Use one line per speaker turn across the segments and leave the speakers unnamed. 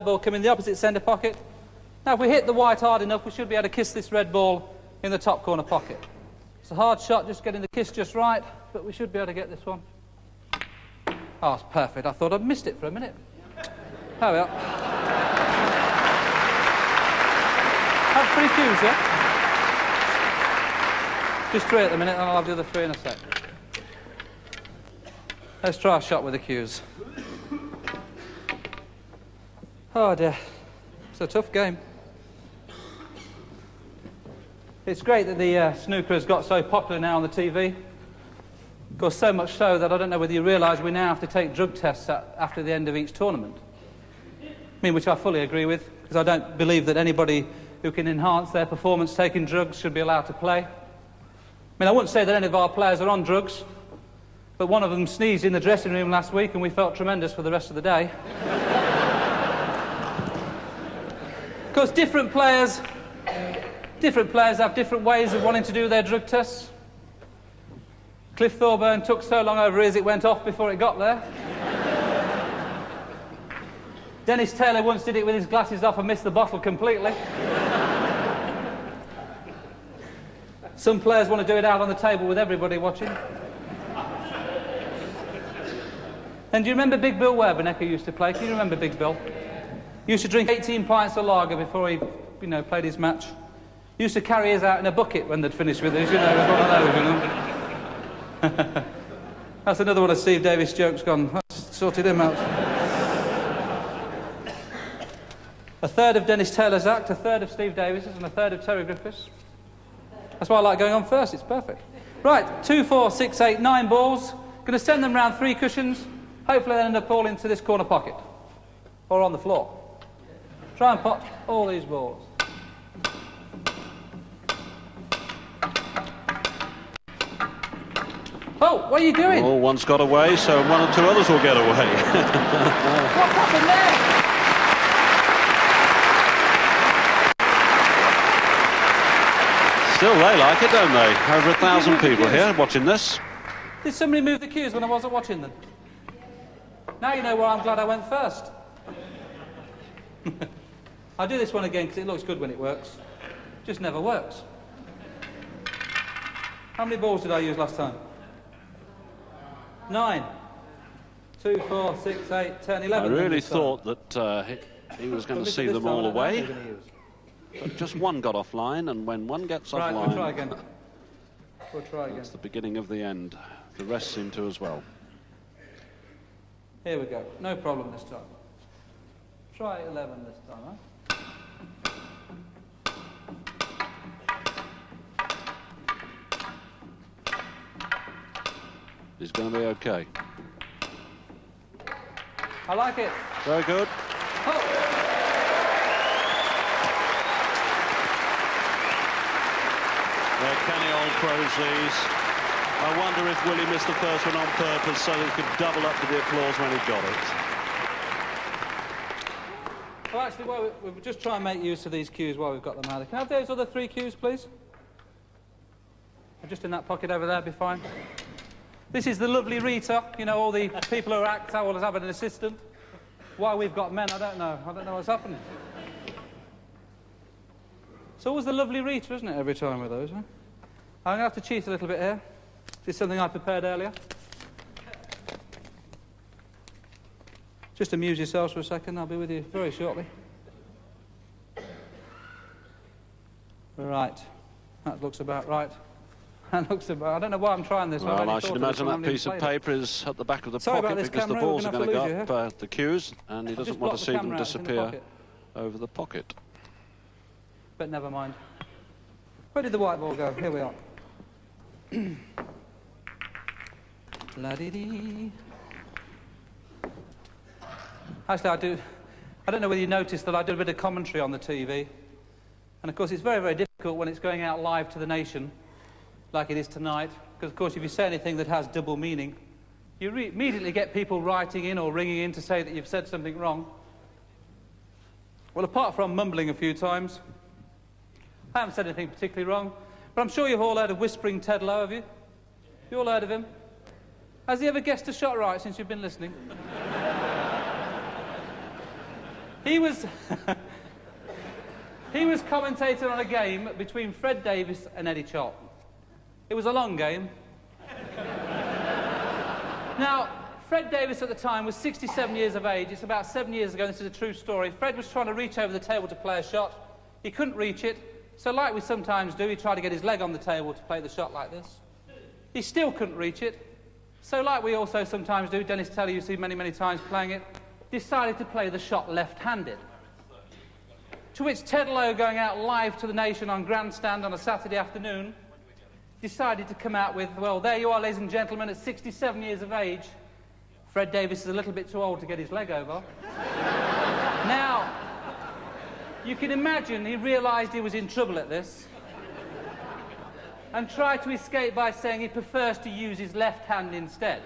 ball come in the opposite centre pocket. Now, if we hit the white hard enough, we should be able to kiss this red ball in the top corner pocket. It's a hard shot, just getting the kiss just right, but we should be able to get this one. Oh, it's perfect. I thought I'd missed it for a minute. There we are. Have 3 cues, yeah? Just 3 at the minute, and I'll have the other 3 in a sec. Let's try a shot with the cues. Oh dear, it's a tough game. It's great that the snooker has got so popular now on the TV. Of course, so much so that I don't know whether you realise we now have to take drug tests after the end of each tournament. I mean, which I fully agree with, because I don't believe that anybody who can enhance their performance taking drugs should be allowed to play. I mean, I wouldn't say that any of our players are on drugs, but one of them sneezed in the dressing room last week and we felt tremendous for the rest of the day. Of course, different players have different ways of wanting to do their drug tests. Cliff Thorburn took so long over his it went off before it got there. Dennis Taylor once did it with his glasses off and missed the bottle completely. Some players want to do it out on the table with everybody watching. And do you remember Big Bill Werbenecker used to play? Can you remember Big Bill? He used to drink 18 pints of lager before he, played his match. He used to carry his out in a bucket when they'd finished with his, it was one of those, That's another one of Steve Davis' jokes gone. That's sorted him out. A third of Dennis Taylor's act, a third of Steve Davis's, and a third of Terry Griffiths. That's why I like going on first, it's perfect. Right, 2, 4, 6, 8, 9 balls. Going to send them round 3 cushions. Hopefully they'll end up all into this corner pocket. Or on the floor. Try and pot all these balls. Oh, what are you doing?
Well, one's got away, so 1 or 2 others will get away.
What happened there?
Still, they like it, don't they? Over 1,000 people here watching this.
Did somebody move the cues when I wasn't watching them? Now you know why I'm glad I went first. I'll do this one again because it looks good when it works. Just never works. How many balls did I use last time? 9. 2, 4, 6, 8, 10, 11.
I really thought that he was going to see them all away. But just one got offline, and when one gets offline... Right,
we'll try again.
That's the beginning of the end. The rest seem to as well.
Here we go. No problem this time. Try 11 this time, huh?
He's going to be okay.
I like it.
Very good.
Oh.
They're canny old pros, these. I wonder if Willie missed the first one on purpose so that he could double up to the applause when he got it.
Well, actually, we'll just try and make use of these cues while we've got them out. Can I have those other 3 cues, please? Just in that pocket over there, be fine. This is the lovely Rita. All the people who act always have an assistant. Why we've got men, I don't know. I don't know what's happening. It's always the lovely Rita, isn't it, every time with those, huh? I'm going to have to cheat a little bit here. This is something I prepared earlier. Just amuse yourselves for a second. I'll be with you very shortly. Right. That looks about right. That looks about... I don't know why I'm trying this.
Well, I should imagine that piece of paper is at the back of the pocket because the balls are going to go up the cues, and he doesn't want to see them disappear over the pocket.
But never mind. Where did the white ball go? Here we are. La-dee-dee. Actually, I don't know whether you noticed that I do a bit of commentary on the TV. And, of course, it's very, very difficult when it's going out live to the nation, like it is tonight. Because, of course, if you say anything that has double meaning, you immediately get people writing in or ringing in to say that you've said something wrong. Well, apart from mumbling a few times, I haven't said anything particularly wrong. But I'm sure you've all heard of Whispering Ted Lowe, have you? You all heard of him? Has he ever guessed a shot right since you've been listening? He was... he was commentator on a game between Fred Davis and Eddie Charlton. It was a long game. Now, Fred Davis at the time was 67 years of age. It's about 7 years ago, and this is a true story. Fred was trying to reach over the table to play a shot. He couldn't reach it, so like we sometimes do, he tried to get his leg on the table to play the shot like this. He still couldn't reach it, so like we also sometimes do, Dennis Taylor you see many, many times playing it, decided to play the shot left-handed. To which Ted Lowe, going out live to the nation on Grandstand on a Saturday afternoon, decided to come out with, well, there you are, ladies and gentlemen, at 67 years of age, Fred Davis is a little bit too old to get his leg over. Now, you can imagine he realised he was in trouble at this and tried to escape by saying he prefers to use his left hand instead.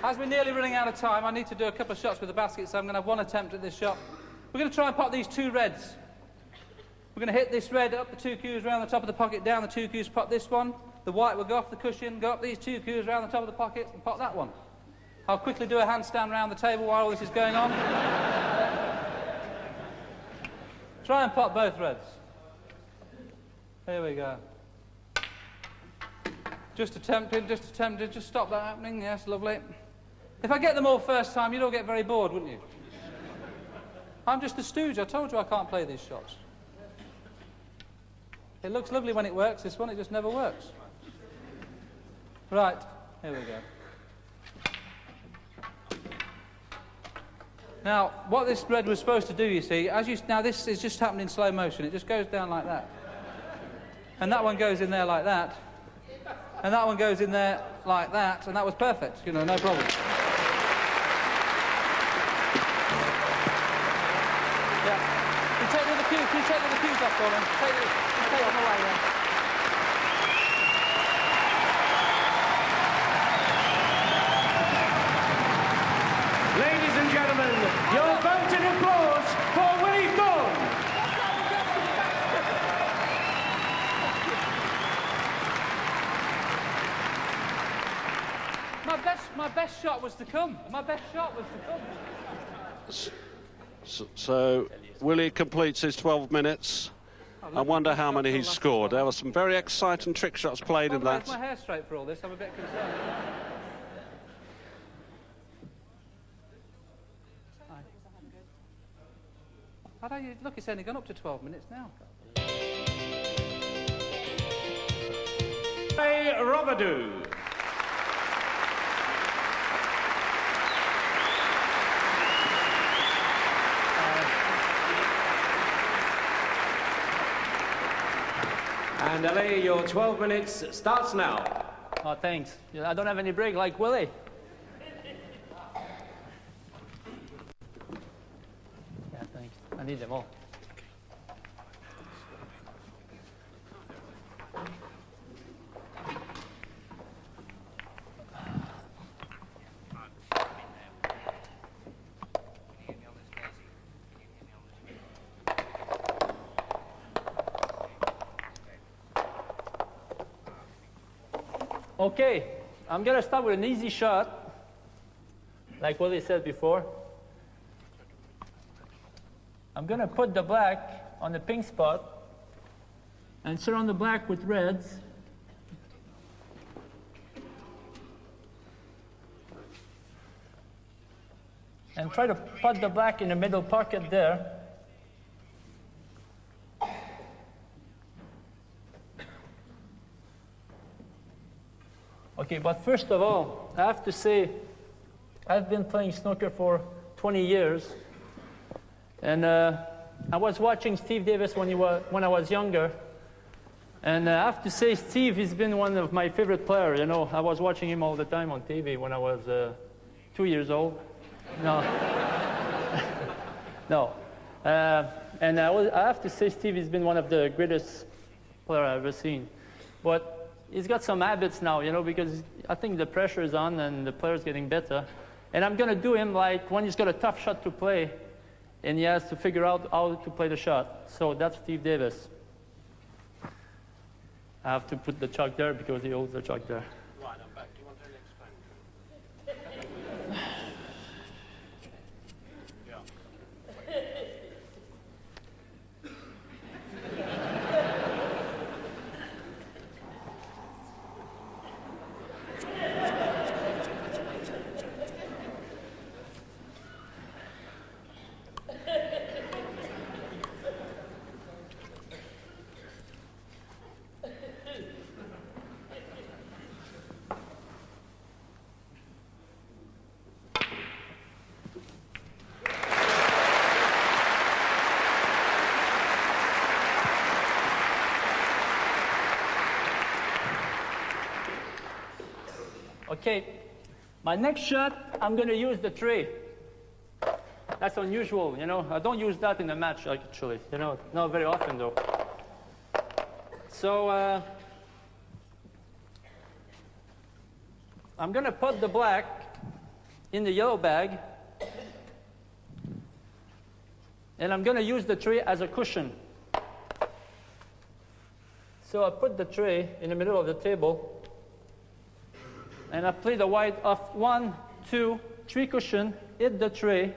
As we're nearly running out of time, I need to do a couple of shots with the basket, so I'm going to have one attempt at this shot. We're going to try and pop these two reds. We're going to hit this red up the two cues, round the top of the pocket, down the two cues, pop this one. The white will go off the cushion, go up these two cues, round the top of the pocket, and pop that one. I'll quickly do a handstand round the table while all this is going on. Try and pop both reds. Here we go. Just attempting, just stop that happening. Yes, lovely. If I get them all first time, you'd all get very bored, wouldn't you? I'm just a stooge. I told you I can't play these shots. It looks lovely when it works, this one, it just never works. Right, here we go. Now, what this red was supposed to do, you see, now this is just happening in slow motion. It just goes down like that. And that one goes in there like that. And that one goes in there like that, and that was perfect, you know, no problem. Yeah. Can you take the other cues off for them? Take them away, yeah.
Ladies and gentlemen, your voted applause for Willie Thorne.
My best shot was to come. My best shot was to come.
So Willie completes his 12 minutes. I wonder how many he's scored. There were some very exciting trick shots played in that.
Is my hair straight for all this? I'm a bit concerned. Look, it's only gone up to 12 minutes now.
Hey, Robadoo. And LA, your 12 minutes starts now.
Oh, thanks. I don't have any break like Willie. Yeah, thanks. I need them all. Okay, I'm going to start with an easy shot, like Willie said before. I'm going to put the black on the pink spot and surround the black with reds. And try to put the black in the middle pocket there. Okay, but first of all, I have to say, I've been playing snooker for 20 years, and I was watching Steve Davis when I was younger, and I have to say, Steve has been one of my favorite players. You know, I was watching him all the time on TV when I was 2 years old. No, no, and I have to say, Steve has been one of the greatest players I've ever seen, but he's got some habits now, you know, because I think the pressure is on and the player's getting better. And I'm going to do him like when he's got a tough shot to play and he has to figure out how to play the shot. So that's Steve Davis. I have to put the chalk there because he holds the chalk there.
Right, I'm back. Do you want to explain?
Okay, my next shot, I'm going to use the tray. That's unusual, you know. I don't use that in a match, actually. You know, not very often, though. So, I'm going to put the black in the yellow bag. And I'm going to use the tray as a cushion. So I put the tray in the middle of the table. And I play the white off 1, 2, 3 cushion, hit the tray,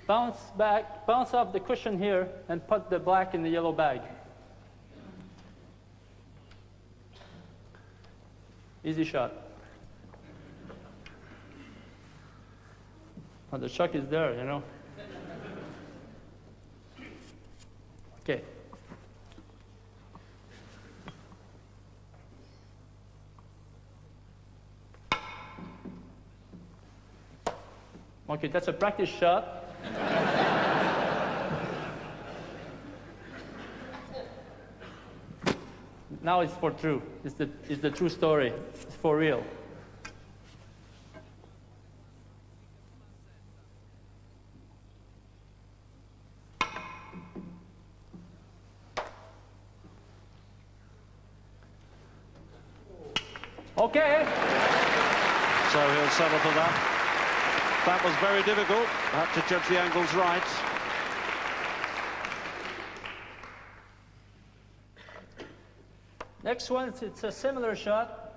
bounce back, bounce off the cushion here, and put the black in the yellow bag. Easy shot. Oh, the chuck is there, you know. Okay. Okay, that's a practice shot. Now it's for true. It's the true story. It's for real. Okay.
So he'll settle for that. That was very difficult. I had to judge the angles right.
Next one, it's a similar shot.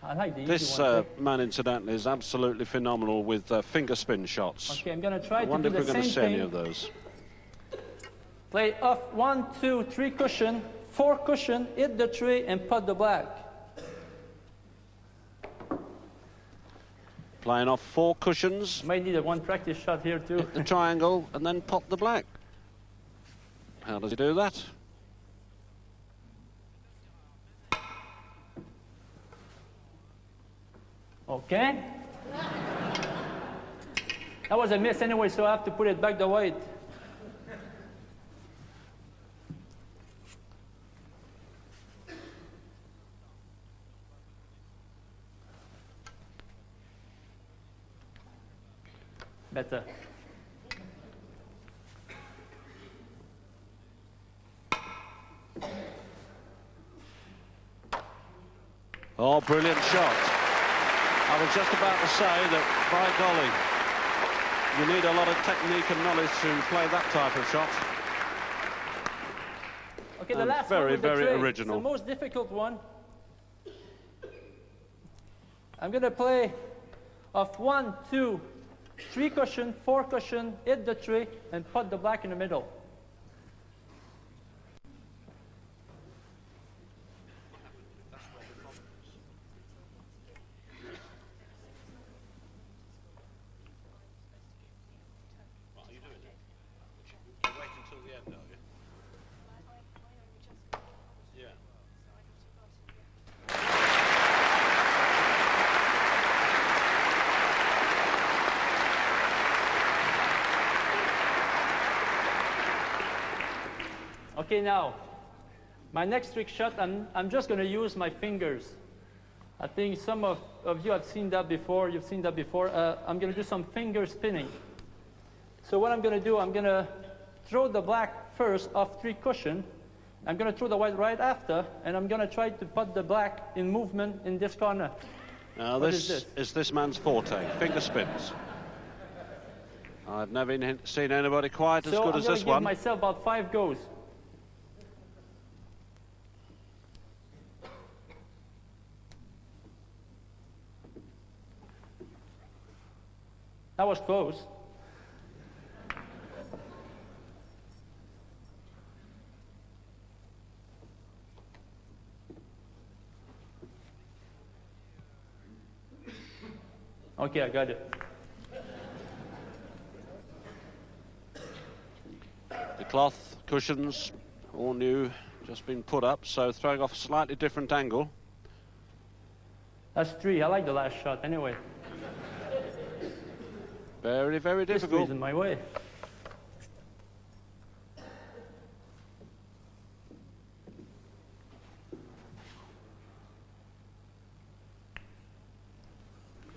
I like the easy one.
This man, incidentally, is absolutely phenomenal with finger spin shots.
Okay, I'm going to try
I
to
wonder
do
if
the
we're going
same
to see any
thing.
of those.
Play off 1, 2, 3 cushion, 4 cushion, hit the tray, and put the black.
Playing off 4 cushions.
Might need a one practice shot here too.
Hit the triangle and then pot the black. How does he do that?
Okay. That was a miss anyway, so I have to put it back the white. Better.
Oh, brilliant shot. I was just about to say that, by golly, you need a lot of technique and knowledge to play that type of shot.
Okay, the
And
last
very,
one with the
very
tray.
original.
It's the most difficult one. I'm going to play off 1, 2, 3 cushion, 4 cushion, hit the tray, and put the black in the middle.
Wait until the end, are you? Yeah.
Okay, now, my next trick shot, I'm just going to use my fingers. I think some of you have seen that before. You've seen that before. I'm going to do some finger spinning. So what I'm going to do, I'm going to throw the black first off 3 cushion. I'm going to throw the white right after, and I'm going to try to put the black in movement in this corner.
Now,
What
this is this man's forte, finger spins. I've never seen anybody quite as
So
good
I'm
as
going
this
to give
one.
myself about 5 goes. That was close. Okay, I got it.
The cloth cushions, all new, just been put up, so throwing off a slightly different angle.
That's 3. I like the last shot anyway.
Very, very
This
difficult.
three's in my way.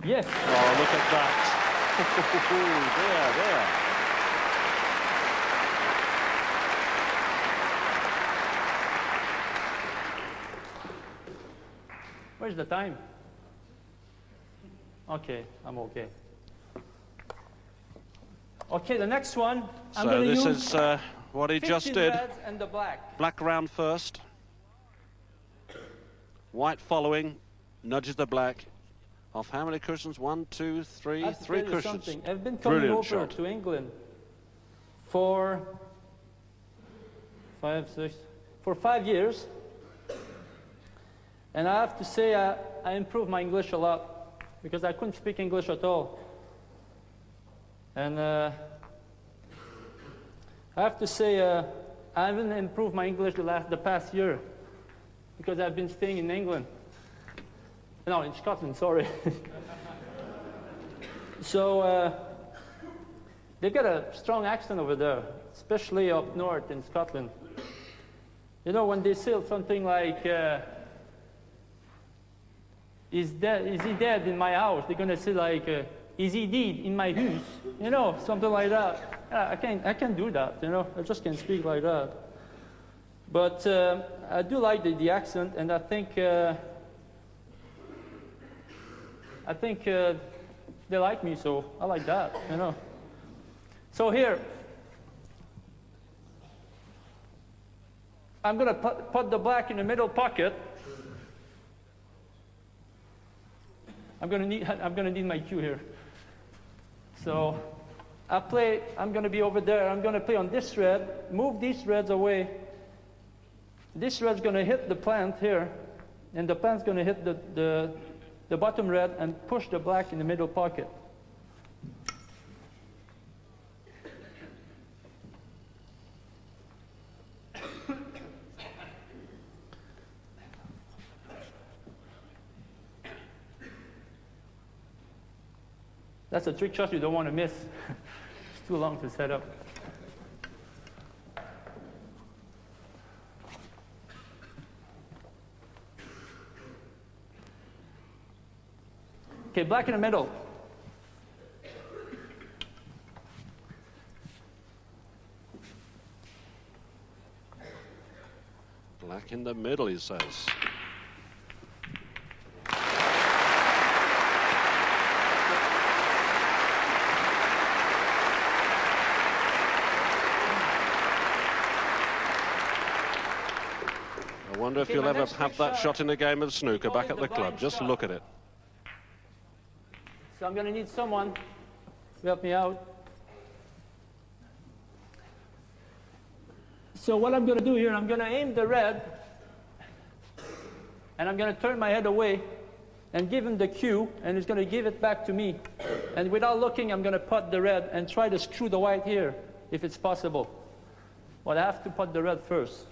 Yes.
Oh, look at that. There.
Where's the time? Okay, I'm okay. Okay, the next one, I'm
So
going to
this
use
is what he just
15
did.
reds and the black.
Black round first. White following, nudges the black. Off how many cushions? 1, 2, 3,
I have to
3
tell you
cushions.
something. I've been coming
Brilliant
over
shot.
to England for 5 years. And I have to say I improved my English a lot because I couldn't speak English at all. And I have to say I haven't improved my English the past year because I've been staying in England. No, in Scotland, sorry. So they've got a strong accent over there, especially up north in Scotland. You know, when they say something like, is he dead in my house? They're going to say like, is he dead in my house? You know, something like that. I can't do that, you know. I just can't speak like that. But I do like the accent, and I think they like me, so I like that, you know. So here, I'm going to put the black in the middle pocket. I'm going to need my cue here. So I'm going to be over there. I'm going to play on this red, move these reds away. This red's going to hit the plant here, and the plant's going to hit the bottom red and push the black in the middle pocket. That's a trick shot you don't want to miss. It's too long to set up. Okay, black in the middle.
Black in the middle, he says. I wonder if you'll ever have that shot in a game of snooker back at the club. Just look at it.
So I'm going to need someone to help me out. So what I'm going to do here, I'm going to aim the red, and I'm going to turn my head away and give him the cue, and he's going to give it back to me. And without looking, I'm going to put the red and try to screw the white here, if it's possible. But I have to put the red first.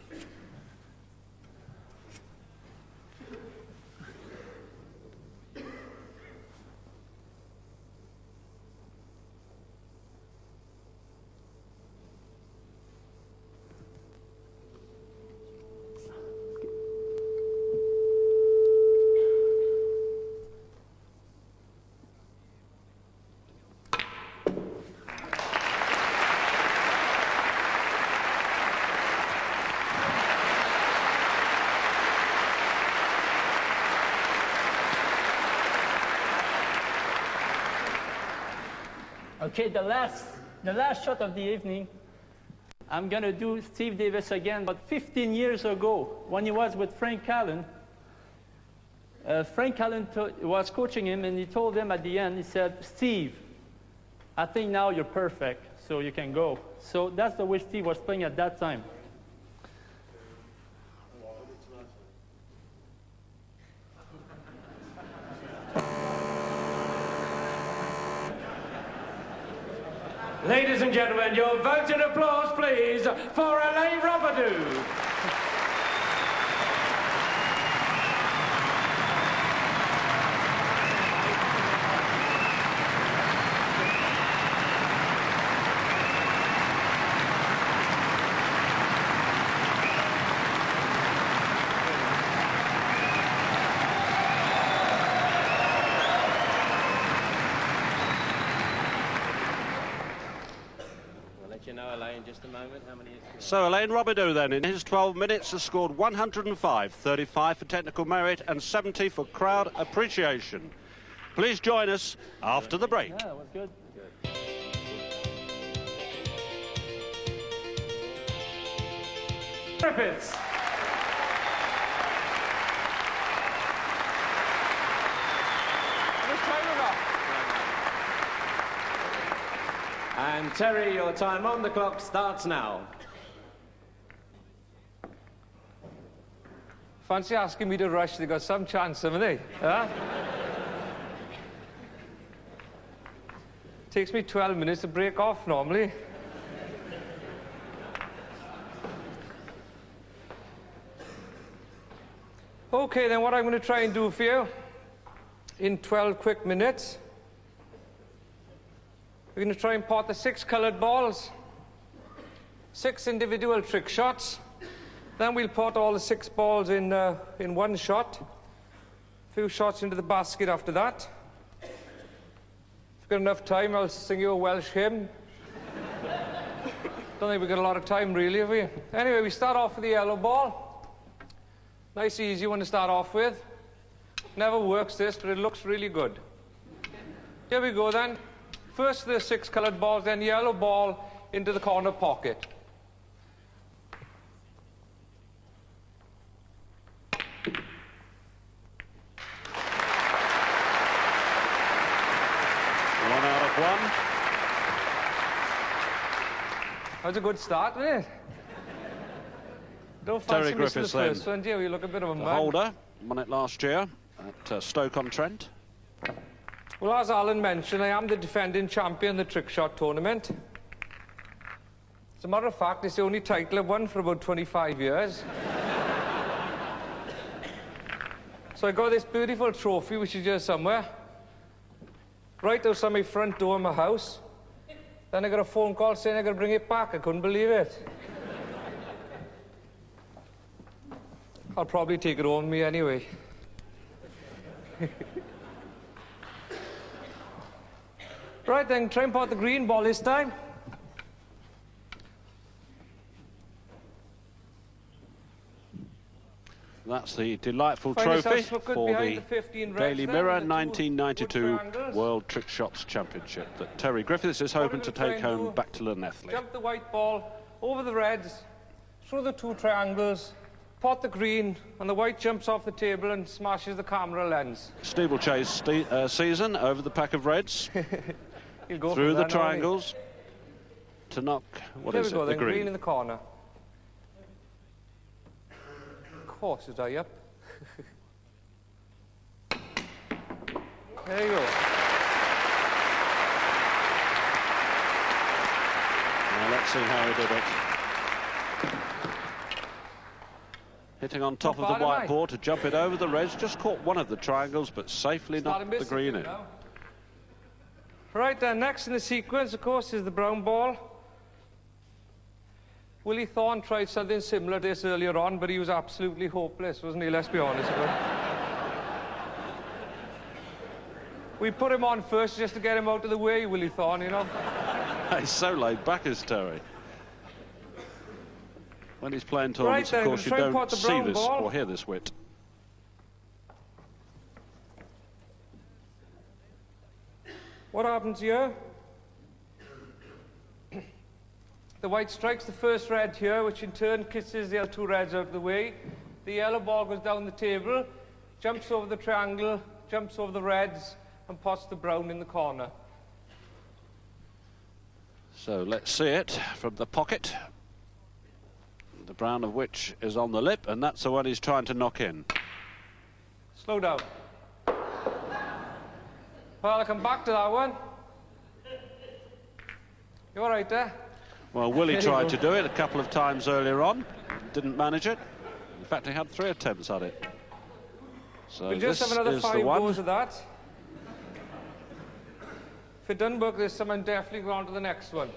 Okay, the last shot of the evening, I'm going to do Steve Davis again, but 15 years ago, when he was with Frank Callan. Frank Callan was coaching him, and he told him at the end, he said, Steve, I think now you're perfect, so you can go. So that's the way Steve was playing at that time.
Ladies and gentlemen, your vote and applause, please, for Alain Robidoux.
Just a moment. How many?
So Alain Robidoux then, in his 12 minutes, has scored 105, 35 for technical merit and 70 for crowd appreciation. Please join us after the break.
Yeah, that was good.
Griffiths. And Terry, your time on the clock starts now.
Fancy asking me to rush, they got some chance, haven't they? Huh? Takes me 12 minutes to break off normally. Okay, then what I'm going to try and do for you in 12 quick minutes, we're going to try and pot the 6 coloured balls, 6 individual trick shots. Then we'll pot all the 6 balls in one shot. A few shots into the basket after that. If we've got enough time, I'll sing you a Welsh hymn. Don't think we've got a lot of time, really, have we? Anyway, we start off with the yellow ball. Nice, easy one to start off with. Never works this, but it looks really good. Here we go, then. First the 6 coloured balls, then yellow ball into the corner pocket.
One out of one.
That was a good start, wasn't it? Don't fancy missing the first one, do you? You look a bit of a mug.
Holder won it last year at Stoke-on-Trent.
Well, as Alan mentioned, I am the defending champion in the trick shot tournament. As a matter of fact, it's the only title I've won for about 25 years. So I got this beautiful trophy, which is here somewhere, right outside my front door of my house. Then I got a phone call saying I got to bring it back. I couldn't believe it. I'll probably take it home with me anyway. Right then, try and pot the green ball this time.
That's the delightful
Find
trophy
yourself
for
behind
the
15 reds
Daily
then,
Mirror
the two
1992
wood triangles.
World Trick Shots Championship that Terry Griffiths is hoping to take home back to Llanelli.
Jump the white ball over the reds, through the 2 triangles, pot the green, and the white jumps off the table and smashes the camera lens.
Steeplechase season over the pack of reds.
He'll go
Through the
that,
triangles to knock, what
Here
is
we go,
it, the
then,
green.
in the corner. Of course, is I up. There you go.
Now let's see how he did it. Hitting on top of the white board to jump it over the reds. Just caught one of the triangles, but safely knocked the green in.
Right then, next in the sequence, of course, is the brown ball. Willie Thorne tried something similar to this earlier on, but he was absolutely hopeless, wasn't he? Let's be honest about it. We put him on first just to get him out of the way, Willie Thorne, you know.
He's so laid back, is Terry. When he's playing tournaments, of course, you don't see this or hear this wit.
What happens here? The white strikes the first red here, which in turn kisses the other 2 reds out of the way. The yellow ball goes down the table, jumps over the triangle, jumps over the reds, and pots the brown in the corner.
So let's see it from the pocket. The brown of which is on the lip, and that's the one he's trying to knock in.
Slow down. Well, I'll come back to that one. You all right there?
Well, Willie tried to do it a couple of times earlier on. Didn't manage it. In fact, he had 3 attempts at it. So
we'll just
this
have another
is
5
the one.
goes of that. If it doesn't work this time, I'll definitely go on to the next one.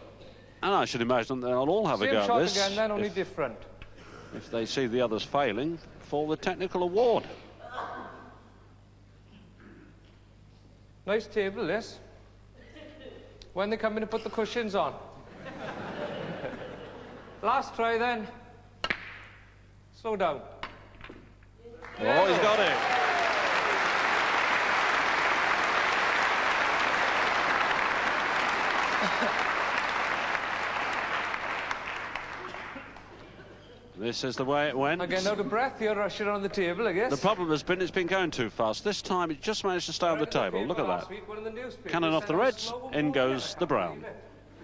And I should imagine they'll all have a go
Same
at
shot
this.
again, then, only different.
If they see the others failing, for the technical award.
Nice table, this. When they come in to put the cushions on. Last try, then. Slow down.
Oh, he's got it. This is the way it went.
Again, out of breath, you're rushing on the table, I guess.
The problem has been it's been going too fast. This time it just managed to stay on the table. Look at that. Cannon off the reds, in goes the brown.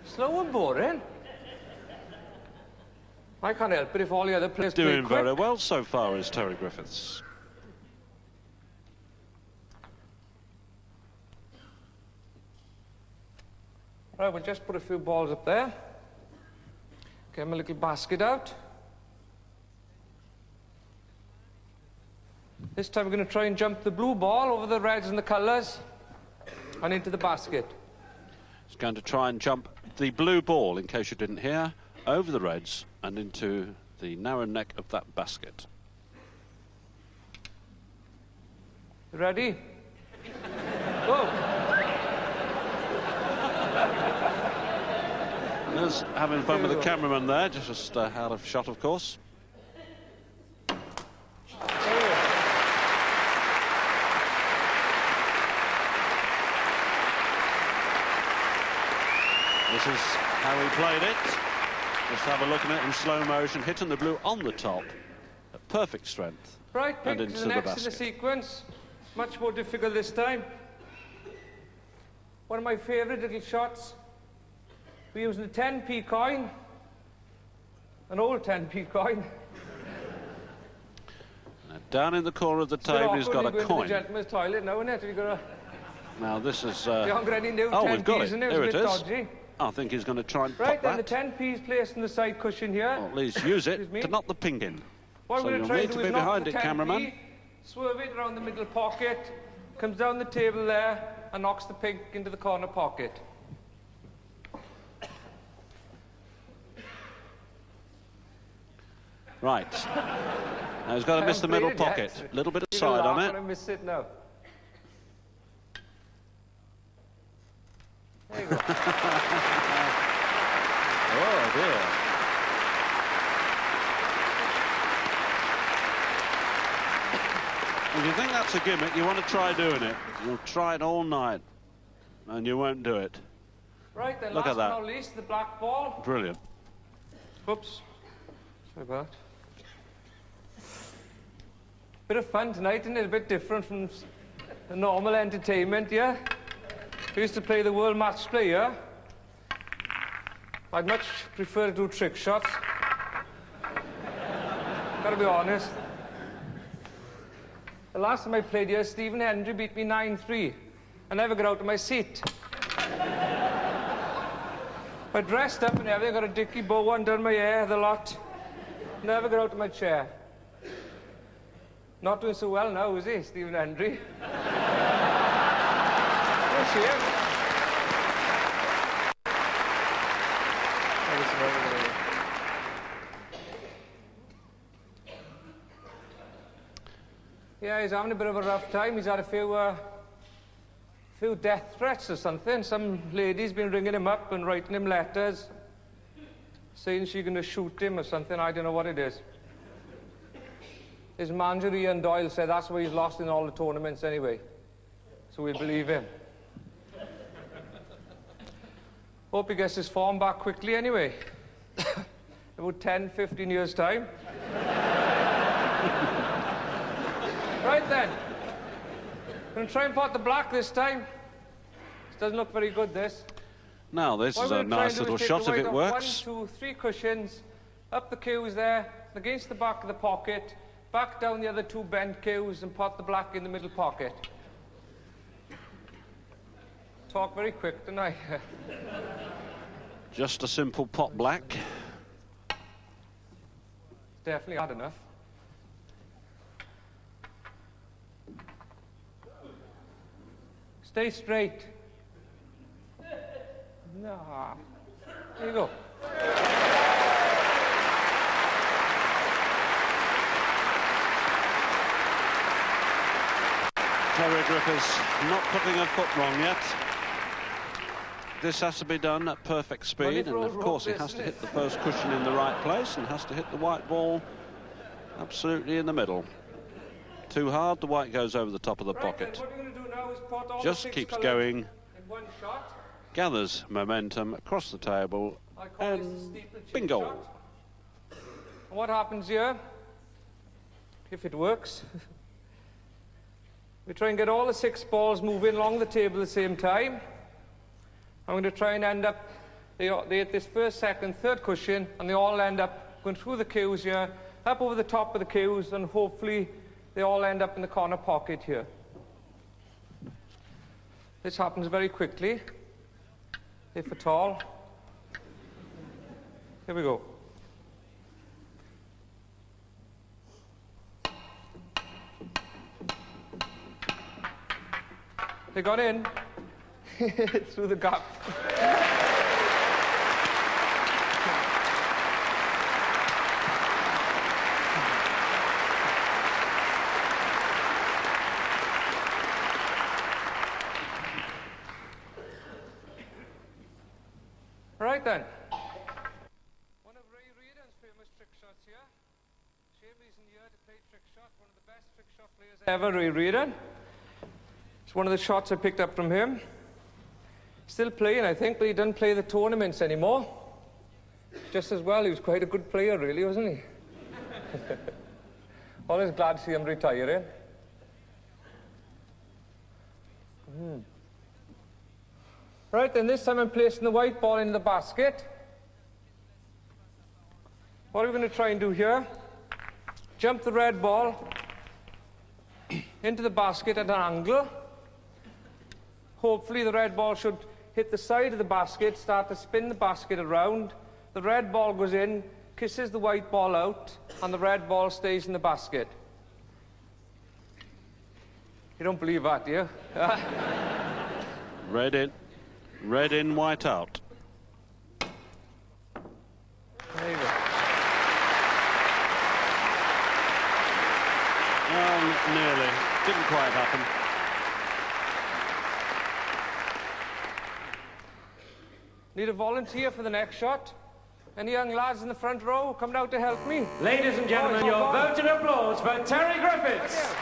Slow and boring. I can't help it if all the other players play
Doing
quick.
very well so far is Terry Griffiths.
Right, we'll just put a few balls up there. Get my little basket out. This time we're going to try and jump the blue ball over the reds and the colours and into the basket.
He's going to try and jump the blue ball, in case you didn't hear, over the reds and into the narrow neck of that basket.
You ready? Go!
There's having fun with the cameraman there, just out of shot, of course. This is how he played it. Just have a look at it in slow motion, hitting the blue on the top at perfect strength.
Right,
and
pick
into
to
the
the next in the
basket.
sequence. Much more difficult this time. One of my favourite little shots. We're using a 10p coin, an old 10p coin.
Now, down in the corner of the
It's a bit
table, he's
awkward
got
when
a
you go into
coin.
the gentleman's toilet now, isn't it? You've got
Now, this is...
you haven't got any new
oh,
10p's
we've got it.
in it.
Here
It's
it
a bit
is.
dodgy.
I think he's going to try and
Right,
pop
then
that.
the 10p's placed in the side cushion here.
Or at least use it
Excuse me.
to knock the ping in.
What
So
we're going
you'll
to try
need
to
to
do
be
is knock
behind
the
it,
10p,
cameraman.
swerve it around the middle pocket, comes down the table there, and knocks the pink into the corner pocket.
Right. Now he's got to miss the middle pocket. A little bit of side on it.
I miss it now. There you go.
Oh, dear. If you think that's a gimmick, you want to try doing it. You'll try it all night, and you won't do it.
Right, then
Look
last
at that.
but not least, the black ball.
Brilliant.
Oops. Sorry about that. Bit of fun tonight, isn't it? A bit different from the normal entertainment, yeah? We used to play the world match play, yeah? I'd much prefer to do trick shots. Gotta be honest. The last time I played here, Stephen Hendry beat me 9-3. I never got out of my seat. I dressed up and everything, got a dicky bow undone my hair, the lot. Never got out of my chair. Not doing so well now, is he, Stephen Hendry? No shame. Yeah, he's having a bit of a rough time. He's had a few death threats or something. Some lady's been ringing him up and writing him letters saying she's going to shoot him or something. I don't know what it is. His manager, Ian Doyle, said that's why he's lost in all the tournaments anyway. So we'll believe him. Hope he gets his form back quickly anyway. About 10, 15 years' time. Right then. Gonna try and pot the black this time. This doesn't look very good, this.
Now, this is a nice little shot if it works.
1, 2, 3 cushions, up the cues there, against the back of the pocket, back down the other 2 bent cues and pot the black in the middle pocket. Talk very quick, don't I?
Just a simple pot black.
Definitely hard enough. Stay straight. Nah. There you go.
Terry Griffiths not putting a foot wrong yet. This has to be done at perfect speed, and of course he has to hit the first cushion in the right place and has to hit the white ball absolutely in the middle. Too hard, the white goes over the top of the pocket.
What you're going to do now is pot all
Just
the 6
keeps
colours
going,
in one shot.
gathers momentum across the table,
I call this the
and
steeplechase
bingo.
shot. And what happens here, if it works, we try and get all the 6 balls moving along the table at the same time. I'm going to try and end up, they hit this first, second, third cushion, and they all end up going through the cues here, up over the top of the cues, and hopefully they all end up in the corner pocket here. This happens very quickly, if at all. Here we go. They got in through the gap. Right then. One of Ray Reardon's famous trick shots here. Shame he's in here to play trick shot. One of the best trick shot players ever, Ray Reardon. It's one of the shots I picked up from him. Still playing, I think, but he doesn't play the tournaments anymore. Just as well, he was quite a good player, really, wasn't he? Always glad to see him retiring. Right, then this time I'm placing the white ball in the basket. What are we going to try and do here? Jump the red ball into the basket at an angle. Hopefully the red ball should hit the side of the basket, start to spin the basket around. The red ball goes in, kisses the white ball out, and the red ball stays in the basket. You don't believe that, do you?
Red in, white out.
There you go.
Well, nearly. Didn't quite happen.
Need a volunteer for the next shot. Any young lads in the front row come out to help me?
Ladies and gentlemen, your vote and applause for Terry Griffiths.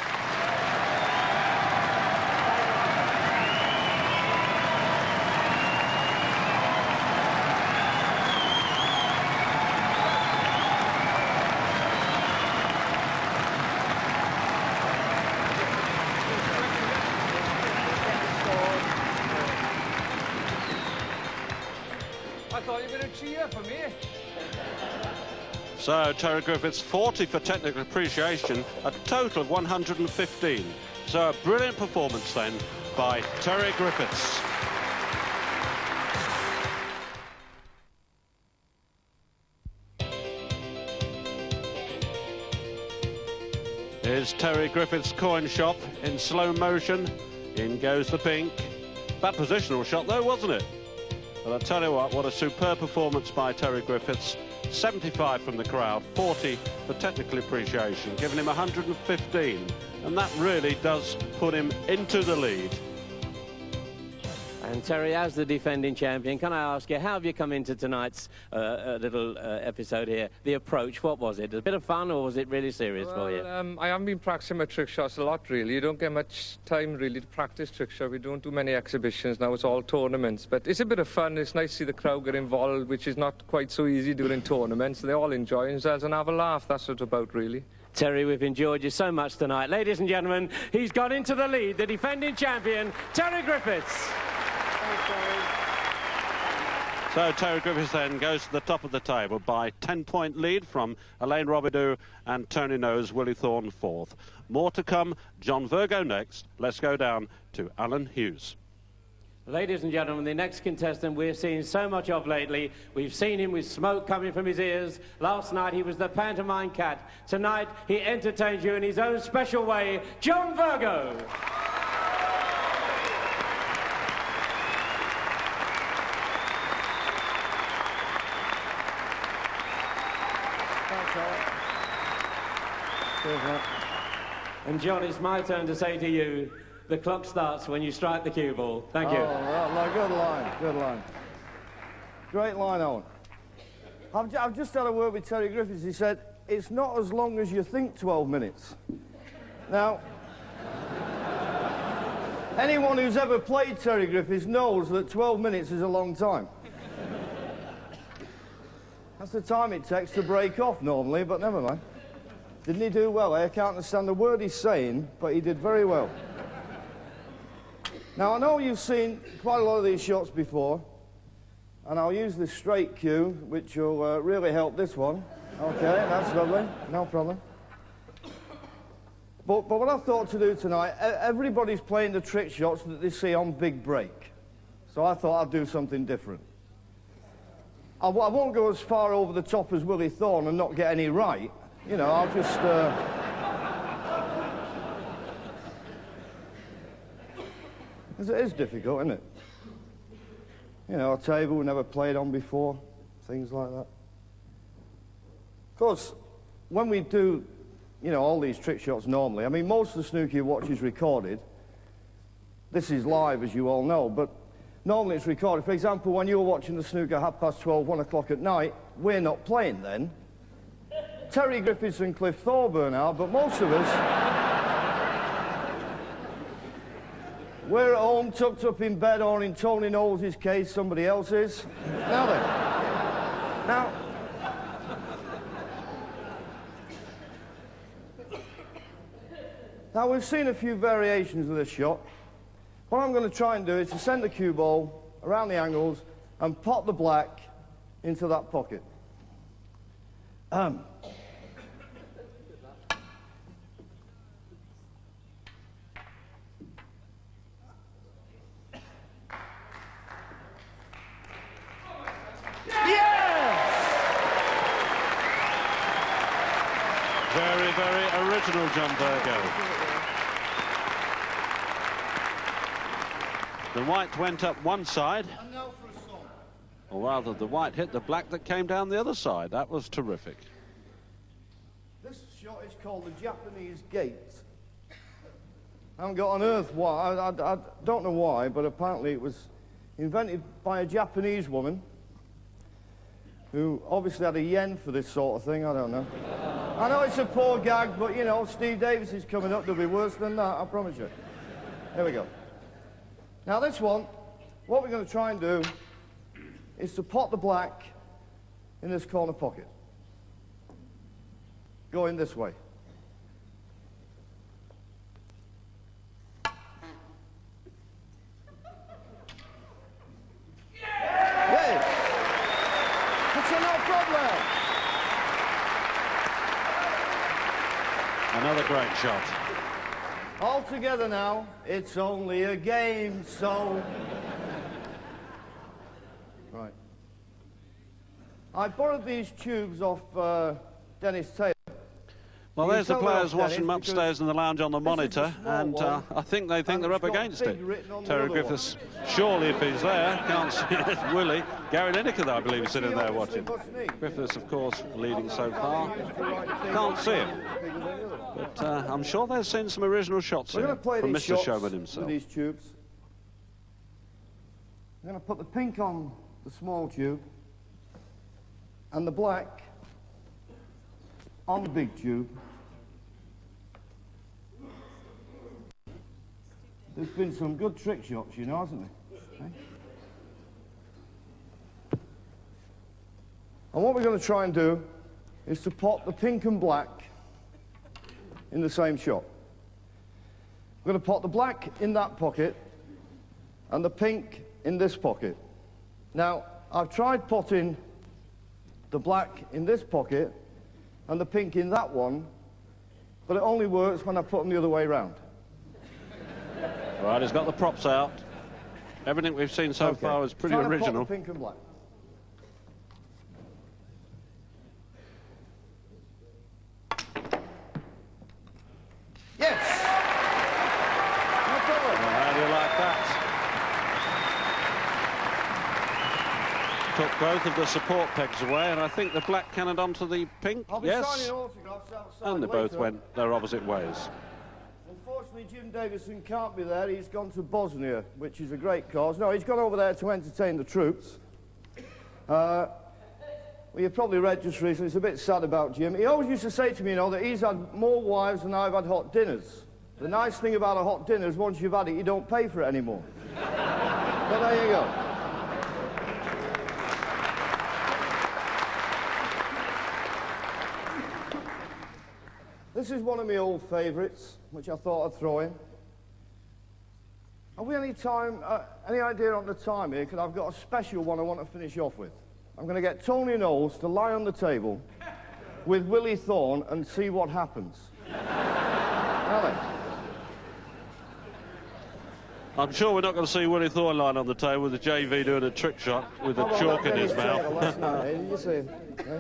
I thought you were going to cheer for me.
So Terry Griffiths 40 for technical appreciation, a total of 115. So a brilliant performance then by Terry Griffiths. Here's Terry Griffiths' coin shop in slow motion. In goes the pink. Bad positional shot though, wasn't it? But I'll tell you what a superb performance by Terry Griffiths. 75 from the crowd, 40 for technical appreciation, giving him 115. And that really does put him into the lead.
And Terry, as the defending champion, can I ask you, how have you come into tonight's little episode here? The approach, what was it? A bit of fun, or was it really serious for you?
I haven't been practicing my trick shots a lot, really. You don't get much time, really, to practice trick shot. We don't do many exhibitions now. It's all tournaments. But it's a bit of fun. It's nice to see the crowd get involved, which is not quite so easy during tournaments. They all enjoy themselves and have a laugh. That's what it's about, really.
Terry, we've enjoyed you so much tonight. Ladies and gentlemen, he's got into the lead, the defending champion, Terry Griffiths.
Thanks, Terry.
So Terry Griffiths then goes to the top of the table by 10-point lead from Elaine Robidoux and Tony Knowes, Willie Thorne fourth. More to come. John Virgo next. Let's go down to Alan Hughes.
Ladies and gentlemen, the next contestant we're seeing so much of lately. We've seen him with smoke coming from his ears. Last night he was the pantomime cat. Tonight he entertains you in his own special way, John Virgo. And John, it's my turn to say to you, the clock starts when you strike the cue ball. Thank you.
Oh, right, good line, good line. Great line, Owen. I've just had a word with Terry Griffiths. He said, it's not as long as you think, 12 minutes. Now, anyone who's ever played Terry Griffiths knows that 12 minutes is a long time. That's the time it takes to break off normally, but never mind. Didn't he do well? I can't understand the word he's saying, but he did very well. Now, I know you've seen quite a lot of these shots before, and I'll use the straight cue, which will really help this one. Okay, that's lovely, no problem. But what I thought to do tonight, everybody's playing the trick shots that they see on Big Break. So I thought I'd do something different. I won't go as far over the top as Willie Thorne and not get any right. You know, I'll just... It is difficult, isn't it? You know, a table we never played on before, things like that. Of course, when we do, you know, all these trick shots normally, I mean, most of the snooker you watch is recorded. This is live, as you all know, but normally it's recorded. For example, when you're watching the snooker 12:30, 1 o'clock at night, we're not playing then. Terry Griffiths and Cliff Thorburn are, but most of us... we're at home, tucked up in bed, or in Tony Knowles' case, somebody else's. Now then. Now, we've seen a few variations of this shot. What I'm going to try and do is to send the cue ball around the angles and pop the black into that pocket.
Very, very original, John Virgo. The white went up one side, or rather the white hit the black that came down the other side. That was terrific.
This shot is called the Japanese gate. I haven't got on earth why, I don't know why, but apparently it was invented by a Japanese woman who obviously had a yen for this sort of thing, I don't know. I know it's a poor gag, but, you know, Steve Davis is coming up. There'll be worse than that, I promise you. Here we go. Now, this one, what we're going to try and do is to pot the black in this corner pocket. Going this way. Yes! It's a no problem!
Another great shot.
All together now, it's only a game, so... Right. I borrowed these tubes off Dennis Taylor.
Well, there's the players watching them upstairs in the lounge on the monitor, and I think they think they're up against it. Terry Griffiths, surely if he's there, can't see it. Willie. Gary Lineker, I believe, is sitting there watching. Griffiths, of course, leading so far. Can't see him. But I'm sure they've seen some original shots here from Mr. Showman himself.
With these tubes. I'm going to put the pink on the small tube and the black on the big tube. There's been some good trick shots, you know, hasn't there? Okay. And what we're going to try and do is to pop the pink and black in the same shot. We're going to pop the black in that pocket and the pink in this pocket. Now, I've tried putting the black in this pocket and the pink in that one, but it only works when I put them the other way round.
Right, he's got the props out. Everything we've seen so far is pretty original.
Put the pink and black. Yes! No problem.
Well, how do you like that? Took both of the support pegs away, and I think the black cannoned onto the pink.
I'll be signing autographs outside
And they both
later.
went their opposite ways.
Unfortunately, Jim Davison can't be there. He's gone to Bosnia, which is a great cause. No, he's gone over there to entertain the troops. Well, you probably read just recently, it's a bit sad about Jim. He always used to say to me, you know, that he's had more wives than I've had hot dinners. The nice thing about a hot dinner is once you've had it, you don't pay for it anymore. But there you go. This is one of my old favourites, which I thought I'd throw in. Have we any time, any idea on the time here? Because I've got a special one I want to finish off with. I'm going to get Tony Knowles to lie on the table with Willie Thorne and see what happens. Alex?
I'm sure we're not going to see Willie Thorne lying on the table with the JV doing a trick shot with a chalk in his mouth.
Last night, did you see him? Eh?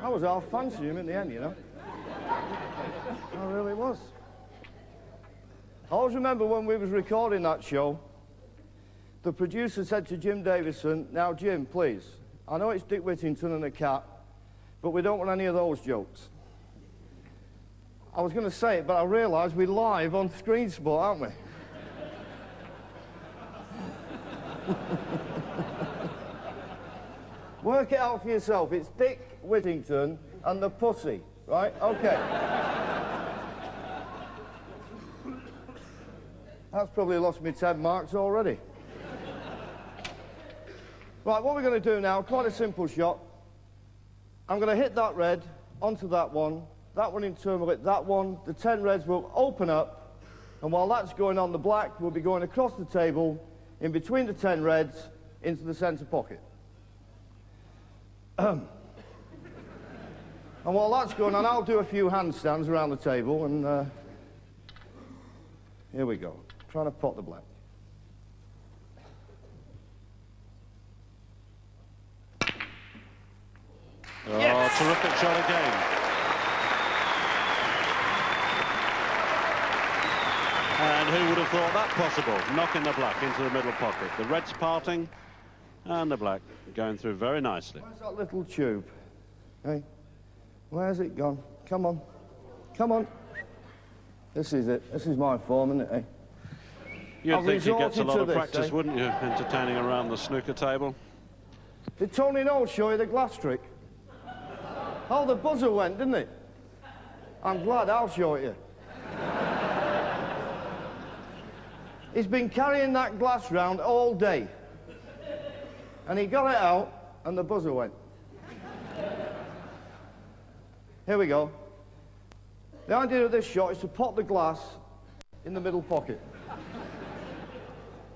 I was half fancy him in the end, you know. I really was. I always remember when we was recording that show, the producer said to Jim Davison, "Now, Jim, please, I know it's Dick Whittington and a cat, but we don't want any of those jokes." I was going to say it, but I realised we're live on Screen Sport, aren't we? Work it out for yourself. It's Dick Whittington and the pussy, right? Okay. That's probably lost me 10 marks already. Right, what we're going to do now, quite a simple shot. I'm going to hit that red onto that one in turn will hit that one. The 10 reds will open up, and while that's going on, the black will be going across the table, in between the 10 reds, into the centre pocket. And while that's going on, I'll do a few handstands around the table, and here we go. Trying to pot the black.
Oh, yes. Terrific shot again. And who would have thought that possible? Knocking the black into the middle pocket. The red's parting, and the black going through very nicely.
Where's that little tube? Hey, where's it gone? Come on. Come on. This is it. This is my form, isn't it, eh?
You'd think he gets a lot of practice, wouldn't you, entertaining around the snooker table?
Did Tony Knowles show you the glass trick? Oh, the buzzer went, didn't it? I'm glad, I'll show it you. He's been carrying that glass round all day. And he got it out, and the buzzer went. Here we go. The idea of this shot is to pop the glass in the middle pocket.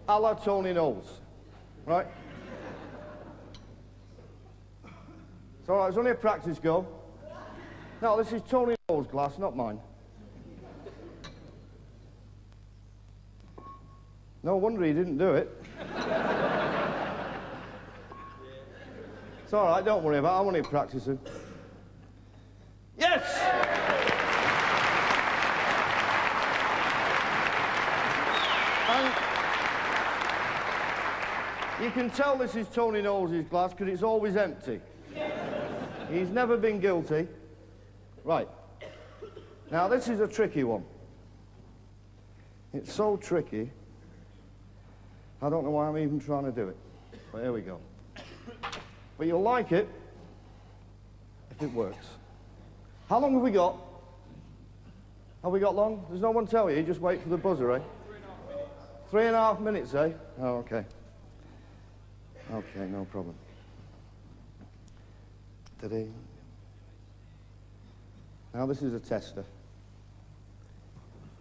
A la Tony Knowles, right? It's all right, it's only a practice go. No, this is Tony Knowles' glass, not mine. No wonder he didn't do it. It's all right, don't worry about it, I'm only practicing. Yes! And you can tell this is Tony Knowles' glass because it's always empty. He's never been guilty. Right. Now, this is a tricky one. It's so tricky, I don't know why I'm even trying to do it. But here we go. But you'll like it if it works. How long have we got? Have we got long? Does no one tell you? You just wait for the buzzer, eh? 3.5 minutes, eh? Oh, okay. Okay, no problem. Ta-ding. Now this is a tester.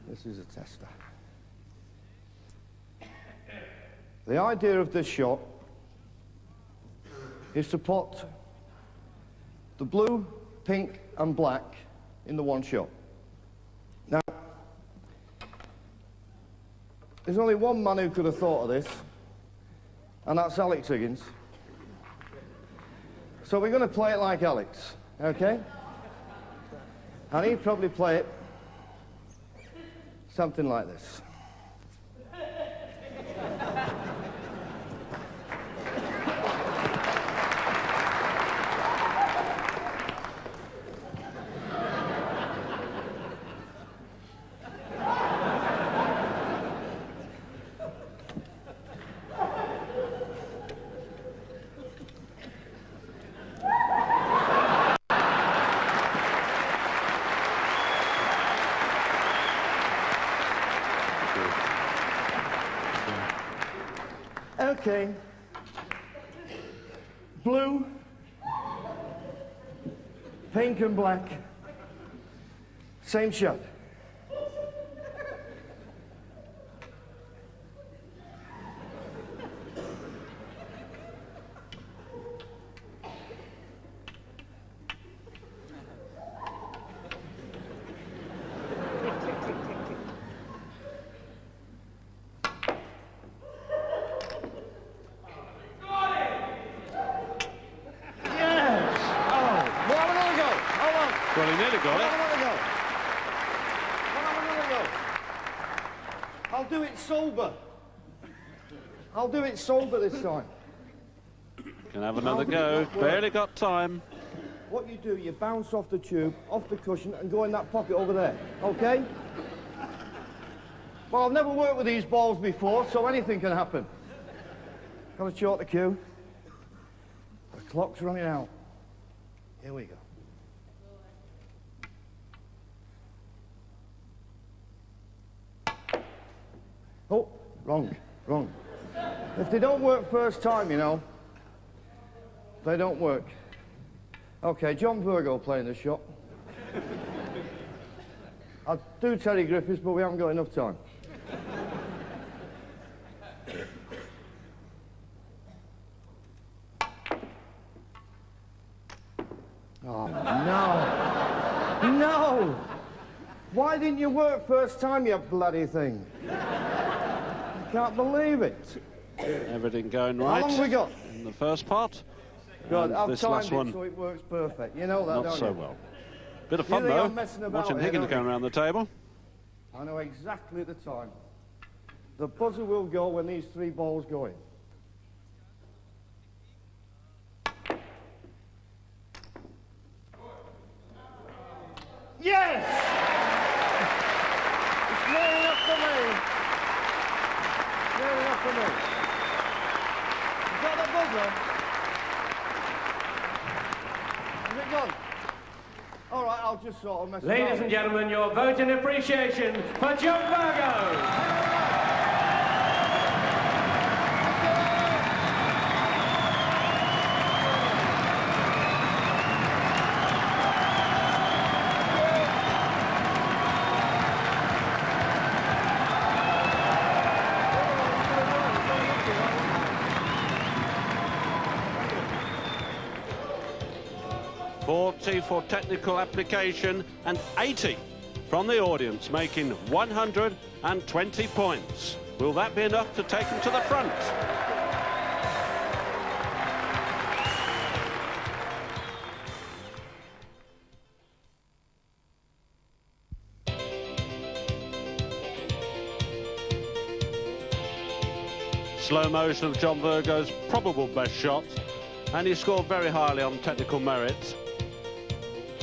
This is a tester. The idea of this shot is to put the blue, pink and black in the one shot. Now, there's only one man who could have thought of this, and that's Alex Higgins. So we're going to play it like Alex, okay? And he'd probably play it something like this. Okay. Blue, pink and black, same shot.
Well, he nearly got it.
I'll do it sober. I'll do it sober this time.
Can have another go. Barely got time.
What you do, you bounce off the tube, off the cushion, and go in that pocket over there, okay? Well, I've never worked with these balls before, so anything can happen. Got to short the cue. The clock's running out. Here we go. Oh, wrong. If they don't work first time, you know, they don't work. Okay, John Virgo playing the shot. I'll do Terry Griffiths, but we haven't got enough time. Oh, no. No! Why didn't you work first time, you bloody thing? I can't believe it.
Everything going right.
How long have we got?
In the first part.
Good, I've
this
timed
last one,
it so it works perfect. You know that,
not
don't
so
you?
well. Bit of fun,
You think
though,
I'm messing about
watching
here,
Higgins
don't
going
you?
around the table.
I know exactly the time. The buzzer will go when these three balls go in. Yes! It's near enough for me. Near enough for me. Is that the buzzer? Is it gone? All right, I'll just sort of mess it up.
Ladies and gentlemen, your vote in appreciation for John Virgo.
40 for technical application and 80 from the audience, making 120 points. Will that be enough to take him to the front? Slow motion of John Virgo's probable best shot, and he scored very highly on technical merit.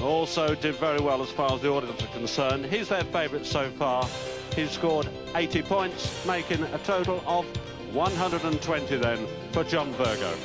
Also did very well as far as the audience are concerned. He's their favourite so far. He's scored 80 points, making a total of 120 then for John Virgo.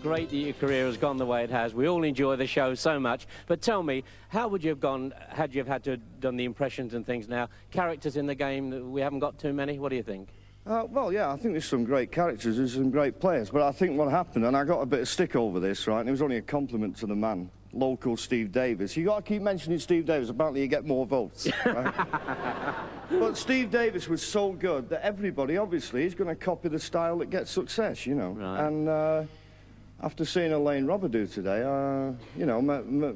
Great that your career has gone the way it has. We all enjoy the show so much. But tell me, how would you have gone had you have had to have done the impressions and things now? Characters in the game, that we haven't got too many. What do you think?
Well, yeah, I think there's some great characters, there's some great players, but I think what happened, and I got a bit of stick over this, right, and it was only a compliment to the man, local Steve Davis. You got to keep mentioning Steve Davis. Apparently you get more votes. Right? But Steve Davis was so good that everybody, obviously, is going to copy the style that gets success, you know.
Right.
And after seeing Elaine Robidoux today, you know,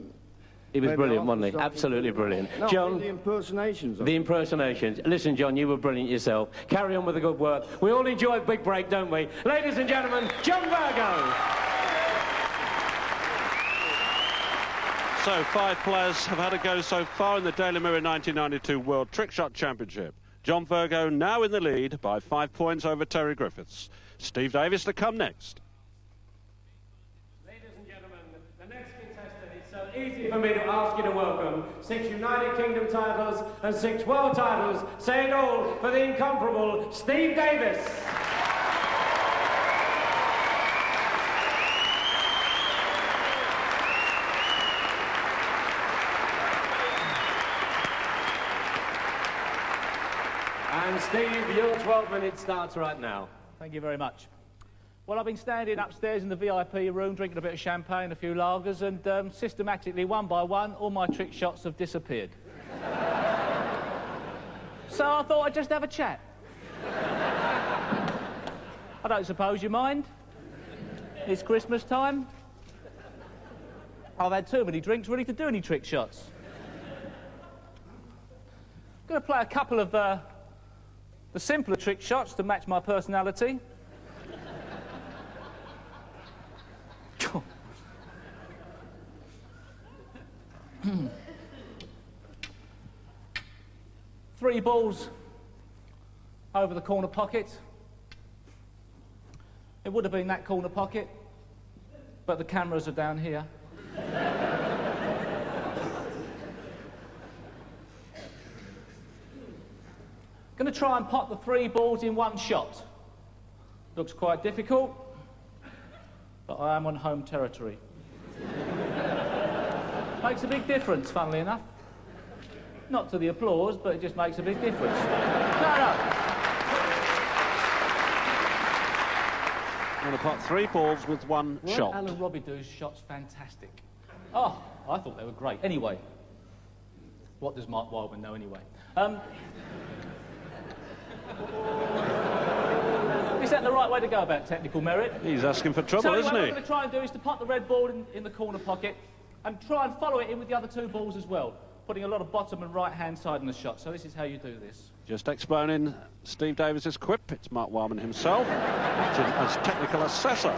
he was brilliant, wasn't he? Absolutely brilliant.
No,
John,
the impersonations.
the impersonations. Listen, John, you were brilliant yourself. Carry on with the good work. We all enjoy a big break, don't we? Ladies and gentlemen, John Virgo.
So 5 players have had a go so far in the Daily Mirror 1992 World Trick Shot Championship. John Virgo now in the lead by 5 points over Terry Griffiths. Steve Davis to come next.
Ladies and gentlemen, the next contestant, it's so easy for me to ask you to welcome 6 United Kingdom titles and 6 world titles. Say it all for the incomparable Steve Davis. And Steve, your 12 minutes starts right now.
Thank you very much. Well, I've been standing upstairs in the VIP room, drinking a bit of champagne, a few lagers, and systematically, one by one, all my trick shots have disappeared. So I thought I'd just have a chat. I don't suppose you mind. It's Christmas time. I've had too many drinks really to do any trick shots. I'm going to play a couple of the simpler trick shots to match my personality. 3 balls over the corner pocket. It would have been that corner pocket, but the cameras are down here. Going to try and pot the 3 balls in one shot. Looks quite difficult, but I am on home territory. Makes a big difference, funnily enough. Not to the applause, but it just makes a big difference. No.
Going to pot 3 balls with 1 shot.
Alan Robidoux's shot's fantastic. Oh, I thought they were great. Anyway, what does Mark Wildman know anyway? Is that the right way to go about technical merit?
He's asking for trouble,
so
isn't
what
he?
I'm going to try and do is to pot the red ball in the corner pocket and try and follow it in with the other 2 balls as well, putting a lot of bottom and right-hand side in the shot. So this is how you do this.
Just explaining Steve Davis's quip. It's Mark Wildman himself, acting as technical assessor.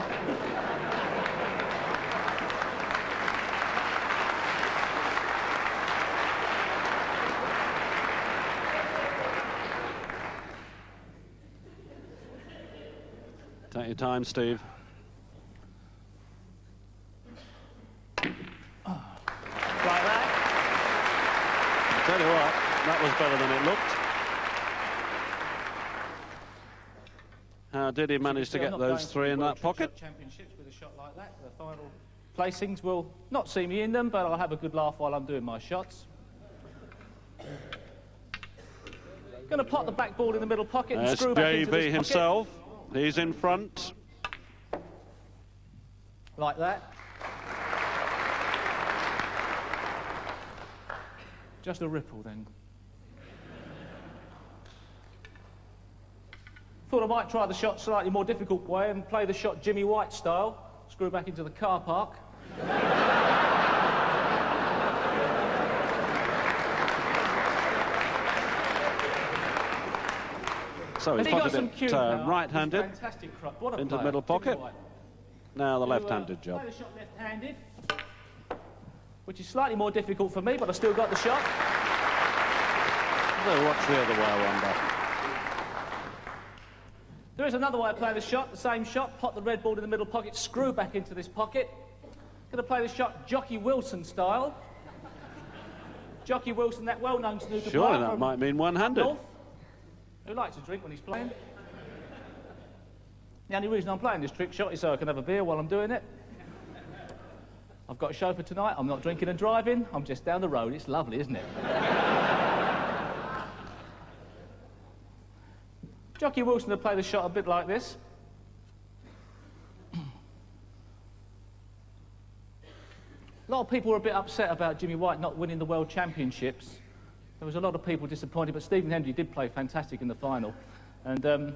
Take your time, Steve.
Like that.
I tell you what, that was better than it looked. How did he manage to get those 3 in that pocket?
Championships with a shot like that. The final placings will not see me in them, but I'll have a good laugh while I'm doing my shots. Going to pot the back ball in the middle pocket and screw back into this pocket.
himself. He's in front.
Like that. Just a ripple then. Thought I might try the shot slightly more difficult way and play the shot Jimmy White style. Screw back into the car park.
So he's potted it right-handed into the middle pocket. Now the left-handed job.
Play the shot left-handed, which is slightly more difficult for me, but I still got the shot.
So what's the other way, I wonder?
There is another way of playing the shot, the same shot, pot the red ball in the middle pocket, screw back into this pocket. Going to play the shot Jockey Wilson style. Jockey Wilson, that well-known snooker player.
Surely that might mean one-handed.
Who likes to drink when he's playing. The only reason I'm playing this trick shot is so I can have a beer while I'm doing it. I've got a show for tonight. I'm not drinking and driving. I'm just down the road. It's lovely, isn't it? Jockey Wilson will play the shot a bit like this. A lot of people were a bit upset about Jimmy White not winning the World Championships. There was a lot of people disappointed, but Stephen Hendry did play fantastic in the final. And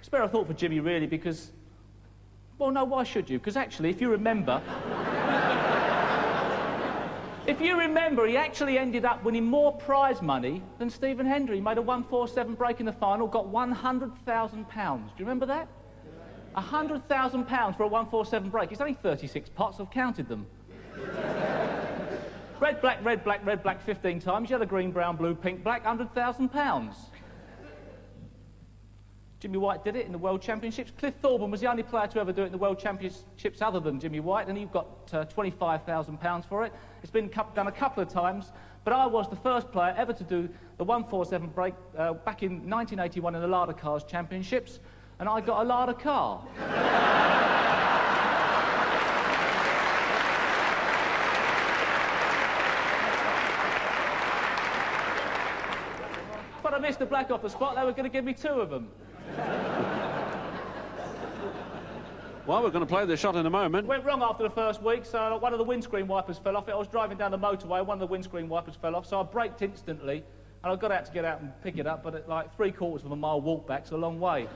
spare a thought for Jimmy, really, because... Well, no, why should you? Because actually, if you remember... if you remember, he actually ended up winning more prize money than Stephen Hendry. He made a 147 break in the final, got £100,000. Do you remember that? £100,000 for a 147 break. It's only 36 pots, I've counted them. Red, black, red, black, red, black 15 times, yellow, green, brown, blue, pink, black, £100,000. Jimmy White did it in the World Championships. Cliff Thorburn was the only player to ever do it in the World Championships other than Jimmy White, and he got £25,000 for it. It's been done a couple of times, but I was the first player ever to do the 147 break back in 1981 in the Lada Cars Championships, and I got a Lada car. But I missed the black off the spot, they were going to give me 2 of them.
Well, we're going to play the shot in a moment.
Went wrong after the first week, so one of the windscreen wipers fell off. I was driving down the motorway, one of the windscreen wipers fell off, so I braked instantly, and I got out to get out and pick it up, but at like 3/4 of a mile walk back's a long way.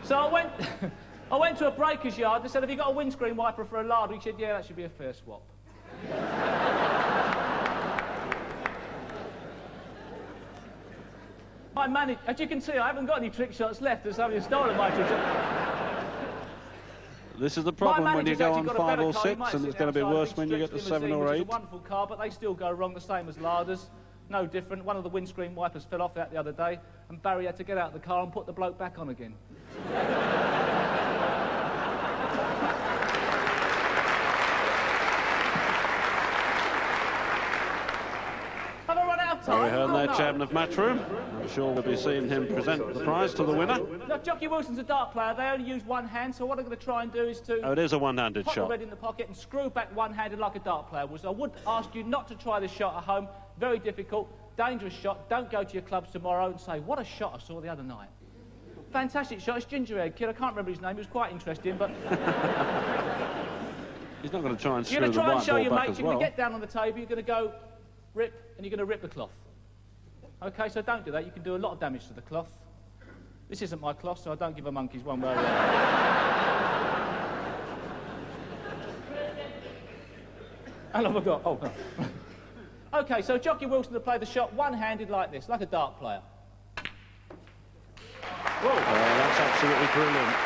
So I went to a breaker's yard. They said, "Have you got a windscreen wiper for a Lada?" He said, "Yeah, that should be a fair swap." I managed, as you can see, I haven't got any trick shots left. There's somebody stolen my trick shot.
This is the problem when you go on 5 or 6, and it's going to be worse when you get to 7 or 8.
It's a wonderful car, but they still go wrong, the same as Ladas. No different. One of the windscreen wipers fell off out the other day, and Barry had to get out of the car and put the bloke back on again.
Terry Hearn there, chairman of Matchroom. I'm sure we'll be seeing him present the prize to the winner.
Now, Jockey Wilson's a dart player. They only use one hand, so what I'm going to try and do is to...
Oh, it is a one-handed shot.
Put the red in the pocket and screw back one-handed like a dart player would. So I would ask you not to try this shot at home. Very difficult, dangerous shot. Don't go to your clubs tomorrow and say, "What a shot I saw the other night." Fantastic shot. It's Gingerhead Kid. I can't remember his name. He was quite interesting, but...
He's not going to try and screw
you're going to try and show
the
your
white ball back
mates.
as
You're
well.
going to get down on the table. You're going to go rip, and you're going to rip the cloth. OK, so don't do that. You can do a lot of damage to the cloth. This isn't my cloth, so I don't give a monkey's one way or the other. How long have I got? Oh, no. OK, so Jockey Wilson to play the shot one-handed like this, like a dart player.
Whoa. That's absolutely brilliant.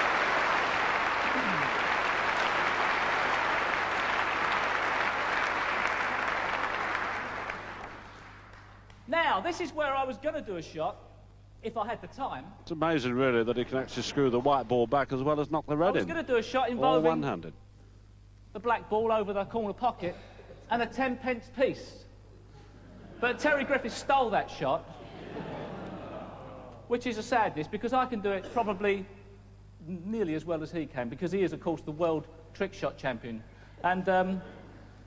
Now, this is where I was going to do a shot, if I had the time.
It's amazing, really, that he can actually screw the white ball back as well as knock the red in.
I was going to do a shot
All
involving
one-handed.
the black ball over the corner pocket and a 10-pence piece. But Terry Griffiths stole that shot, which is a sadness, because I can do it probably nearly as well as he can, because he is, of course, the world trick shot champion. And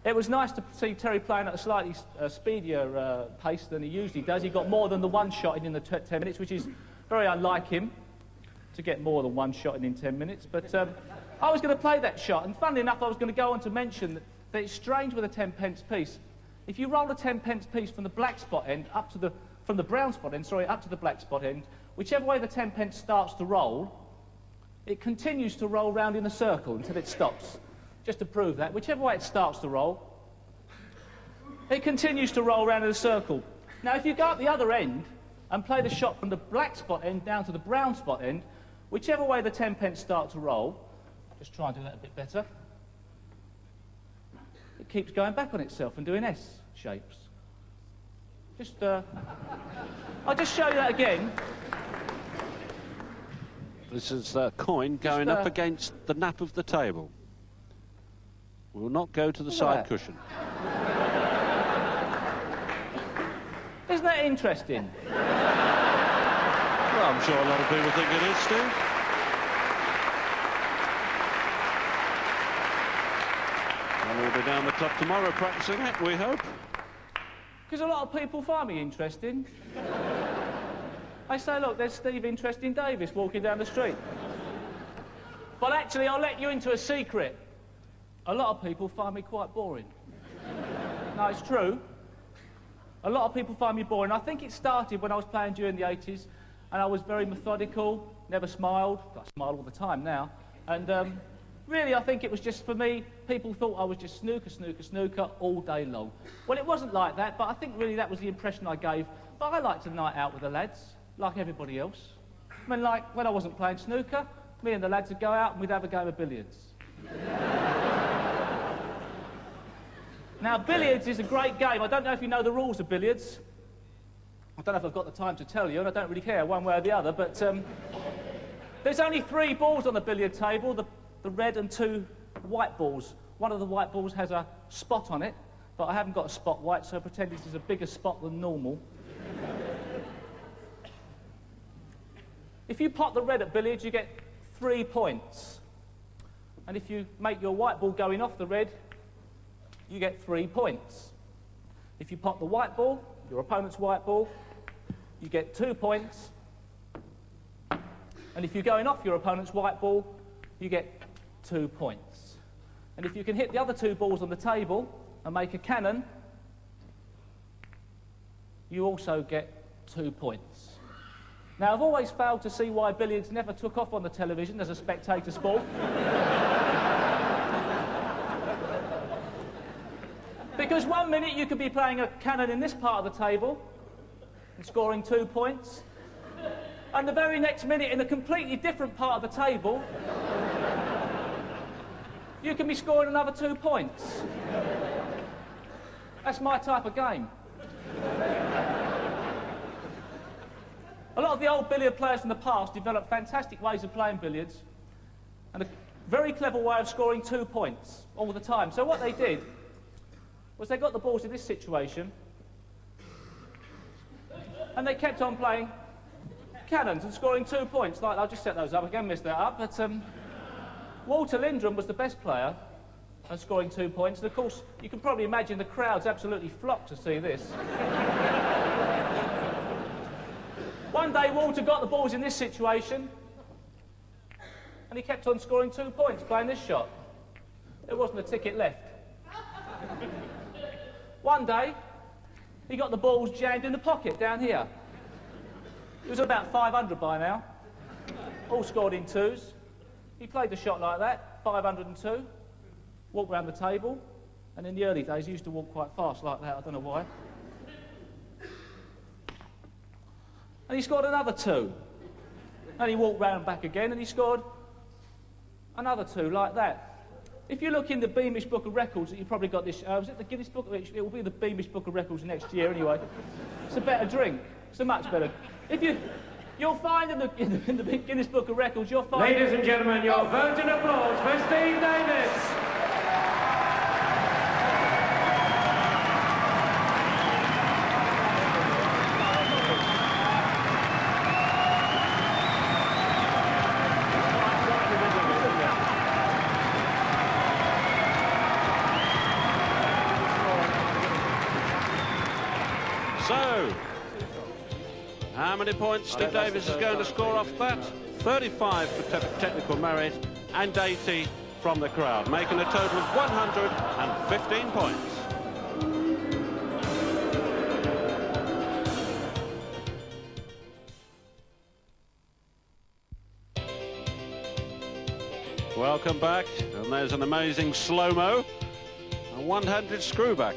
it was nice to see Terry playing at a slightly speedier pace than he usually does. He got more than the one shot in the 10 minutes, which is very unlike him, to get more than one shot in 10 minutes. But I was going to play that shot, and funnily enough, I was going to go on to mention that it's strange with a 10-pence piece. If you roll a 10-pence piece from the black spot end up to the... from the brown spot end, sorry, up to the black spot end, whichever way the 10-pence starts to roll, it continues to roll round in a circle until it stops. Just to prove that, whichever way it starts to roll, it continues to roll round in a circle. Now, if you go up the other end and play the shot from the black spot end down to the brown spot end, whichever way the 10-pence start to roll, just try and do that a bit better, it keeps going back on itself and doing S shapes. Just, I'll just show you that again.
This is the coin going up against the nap of the table. We will not go to the side cushion.
Isn't that interesting?
Well, I'm sure a lot of people think it is, Steve. And we'll be down the club tomorrow practicing it, we hope.
Because a lot of people find me interesting. They say, "Look, there's Steve Interesting Davis walking down the street." But actually, I'll let you into a secret. a lot of people find me quite boring. No, it's true. A lot of people find me boring. I think it started when I was playing during the 80s, and I was very methodical, never smiled. I smile all the time now. And really, I think it was just, for me, people thought I was just snooker, snooker, snooker all day long. Well, it wasn't like that, but I think really that was the impression I gave. But I liked a night out with the lads, like everybody else. I mean, like, when I wasn't playing snooker, me and the lads would go out and we'd have a game of billiards. Now, billiards is a great game. I don't know if you know the rules of billiards. I don't know if I've got the time to tell you, and I don't really care one way or the other, but there's only 3 balls on the billiard table, the red and 2 white balls. One of the white balls has a spot on it, but I haven't got a spot white, so I pretend this is a bigger spot than normal. If you pot the red at billiards, you get 3 points. And if you make your white ball going off the red, you get 3 points. If you pot the white ball, your opponent's white ball, you get 2 points. And if you're going off your opponent's white ball, you get 2 points. And if you can hit the other 2 balls on the table and make a cannon, you also get 2 points. Now, I've always failed to see why billiards never took off on the television as a spectator sport. Because one minute you could be playing a cannon in this part of the table and scoring 2 points, and the very next minute in a completely different part of the table, you can be scoring another 2 points. That's my type of game. A lot of the old billiard players from the past developed fantastic ways of playing billiards and a very clever way of scoring 2 points all the time. So what they did was they got the balls in this situation and they kept on playing cannons and scoring 2 points. Like, I'll just set those up, again missed that up, but Walter Lindrum was the best player and scoring 2 points, and of course you can probably imagine the crowds absolutely flocked to see this. One day Walter got the balls in this situation and he kept on scoring 2 points playing this shot. There wasn't a ticket left. One day he got the balls jammed in the pocket down here. It was about 500 by now, all scored in 2s. He played the shot like that, 502, walked around the table, and in the early days he used to walk quite fast like that, I don't know why. And he scored another 2. And he walked round and back again and he scored another 2 like that. If you look in the Beamish Book of Records, you probably got this, was it the Guinness Book? It will be the Beamish Book of Records next year anyway. It's a better drink. It's a much better. You'll find in the Guinness Book of Records, you'll find...
Ladies and gentlemen, your vote and applause for Steve Davis.
So, how many points Steve Davis is going to score off that? 35 for technical merit and 80 from the crowd, making a total of 115 points. Welcome back, and there's an amazing slow-mo, a 100 screwback.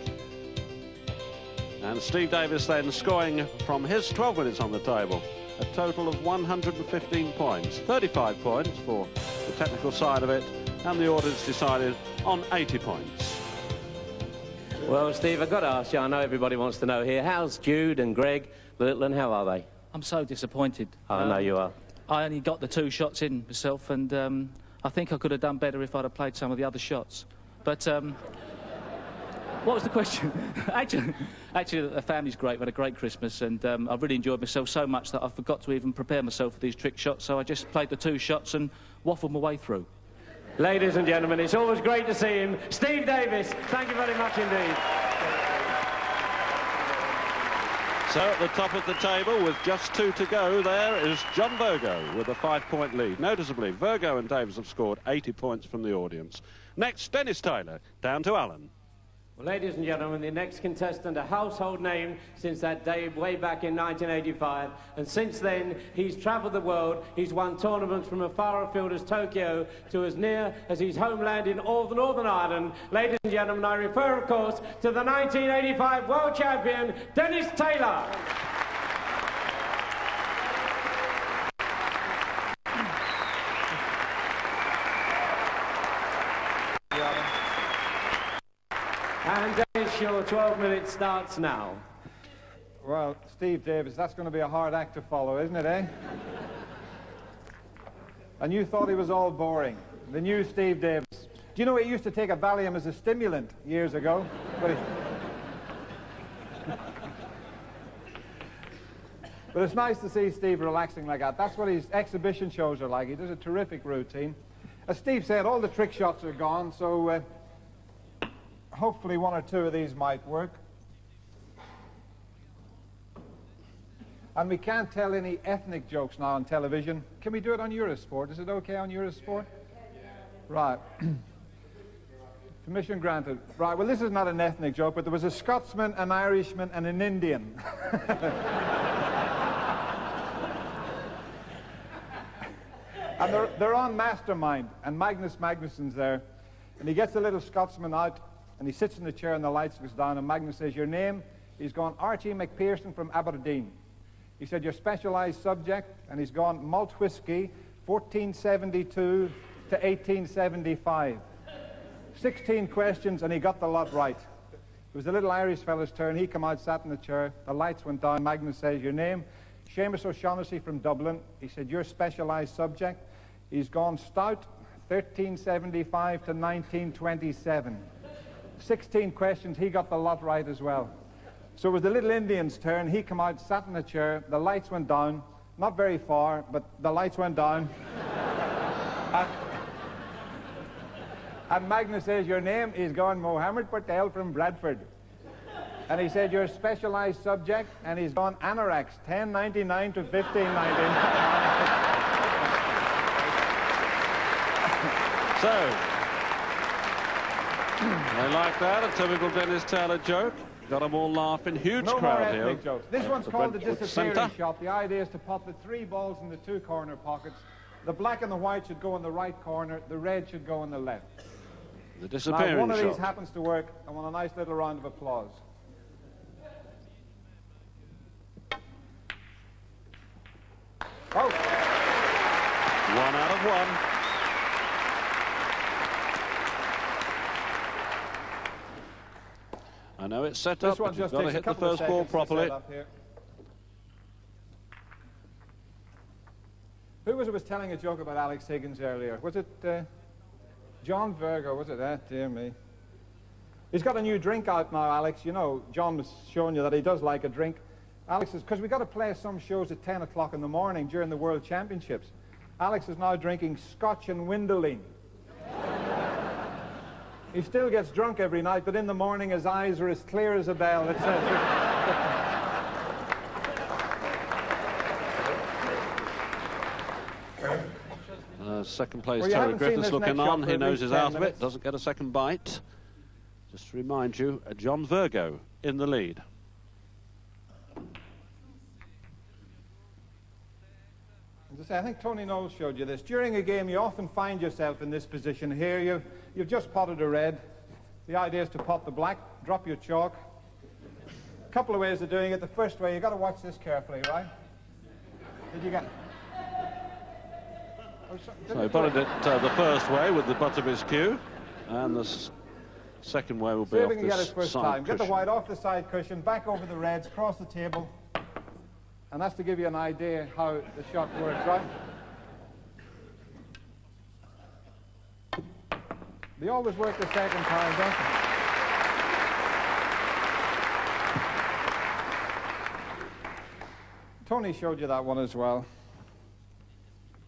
And Steve Davis then scoring from his 12 minutes on the table, a total of 115 points. 35 points for the technical side of it, and the audience decided on 80 points.
Well, Steve, I've got to ask you, I know everybody wants to know here, how's Jude and Greg, the little one, how are they?
I'm so disappointed.
I know you are.
I only got the 2 shots in myself, and I think I could have done better if I'd have played some of the other shots. But what was the question? actually, the family's great. We had a great Christmas, and I've really enjoyed myself so much that I forgot to even prepare myself for these trick shots, so I just played the 2 shots and waffled my way through.
Ladies and gentlemen, it's always great to see him. Steve Davis, thank you very much indeed.
So at the top of the table, with just 2 to go, there is John Virgo with a 5-point lead. Noticeably, Virgo and Davis have scored 80 points from the audience. Next, Dennis Taylor, down to Alan.
Well, ladies and gentlemen, the next contestant, a household name since that day way back in 1985. And since then, he's travelled the world. He's won tournaments from as far afield as Tokyo to as near as his homeland in Northern Ireland. Ladies and gentlemen, I refer, of course, to the 1985 world champion, Dennis Taylor. And Dennis, your 12 minutes starts now.
Well, Steve Davis, that's going to be a hard act to follow, isn't it, eh? And you thought he was all boring. The new Steve Davis. Do you know he used to take a Valium as a stimulant years ago? But it's nice to see Steve relaxing like that. That's what his exhibition shows are like. He does a terrific routine. As Steve said, all the trick shots are gone, so hopefully one or two of these might work. And we can't tell any ethnic jokes now on television. Can we do it on Eurosport? Is it okay on Eurosport? Yeah. Right. Permission granted. Right, well, this is not an ethnic joke, but there was a Scotsman, an Irishman, and an Indian. And they're on Mastermind, and Magnus Magnussen's there. And he gets the little Scotsman out, and he sits in the chair, and the lights goes down, and Magnus says, "Your name?" He's gone, "Archie McPherson from Aberdeen." He said, "Your specialised subject?" And he's gone, "Malt whiskey, 1472 to 1875. 16 questions, and he got the lot right. It was the little Irish fella's turn. He come out, sat in the chair. The lights went down. Magnus says, "Your name?" "Seamus O'Shaughnessy from Dublin." He said, "Your specialised subject?" He's gone, "Stout, 1375 to 1927. 16 questions. He got the lot right as well. So it was the little Indian's turn. He come out, sat in the chair. The lights went down. Not very far, but the lights went down. And Magnus says, "Your name?" He's gone, "Mohammed Patel from Bradford." And he said, "Your specialised subject?" And he's gone, "Anoraks, 1099 to 1599.
So, they like that, a typical Dennis Taylor joke. Got them all laughing. Huge
No
crowd
more
here.
ethnic jokes. This one's called the disappearing
Centre.
shot. The idea is to pop the 3 balls in the 2 corner pockets. The black and the white should go in the right corner. The red should go in the left.
The disappearing
Now, one of
shot.
these happens to work. I want a nice little round of applause. Oh!
1 out of 1. I know it's set
This
up,
one
but you've
just
got to
takes a
hit the
couple of
first ball
seconds to set
properly.
up here. Who was telling a joke about Alex Higgins earlier? Was it John Virgo? Was it that? Dear me. He's got a new drink out now, Alex. You know, John was showing you that he does like a drink. Alex is, because we've got to play some shows at 10 o'clock in the morning during the World Championships. Alex is now drinking Scotch and Windoline. He still gets drunk every night, but in the morning his eyes are as clear as a bell. It says.
Second place,
Well, you
Terry
haven't seen
Griffiths
this
looking
next shot
on.
for
He
at
knows
least
he's
10
out of
minutes.
it. Doesn't get a second bite. Just to remind you, John Virgo in the lead.
As I say, I think Tony Knowles showed you this. During a game, you often find yourself in this position here. You've just potted a red. The idea is to pot the black, drop your chalk. A couple of ways of doing it. The first way, you've got to watch this carefully, right? Did you get...
So he potted it the first way with the butt of his cue, and the second way will be
See if
off
we can get it
this
first
side
time. Get the
cushion.
white off the side cushion, back over the reds, across the table. And that's to give you an idea how the shot works, right? They always work the second time, don't they? Tony showed you that one as well.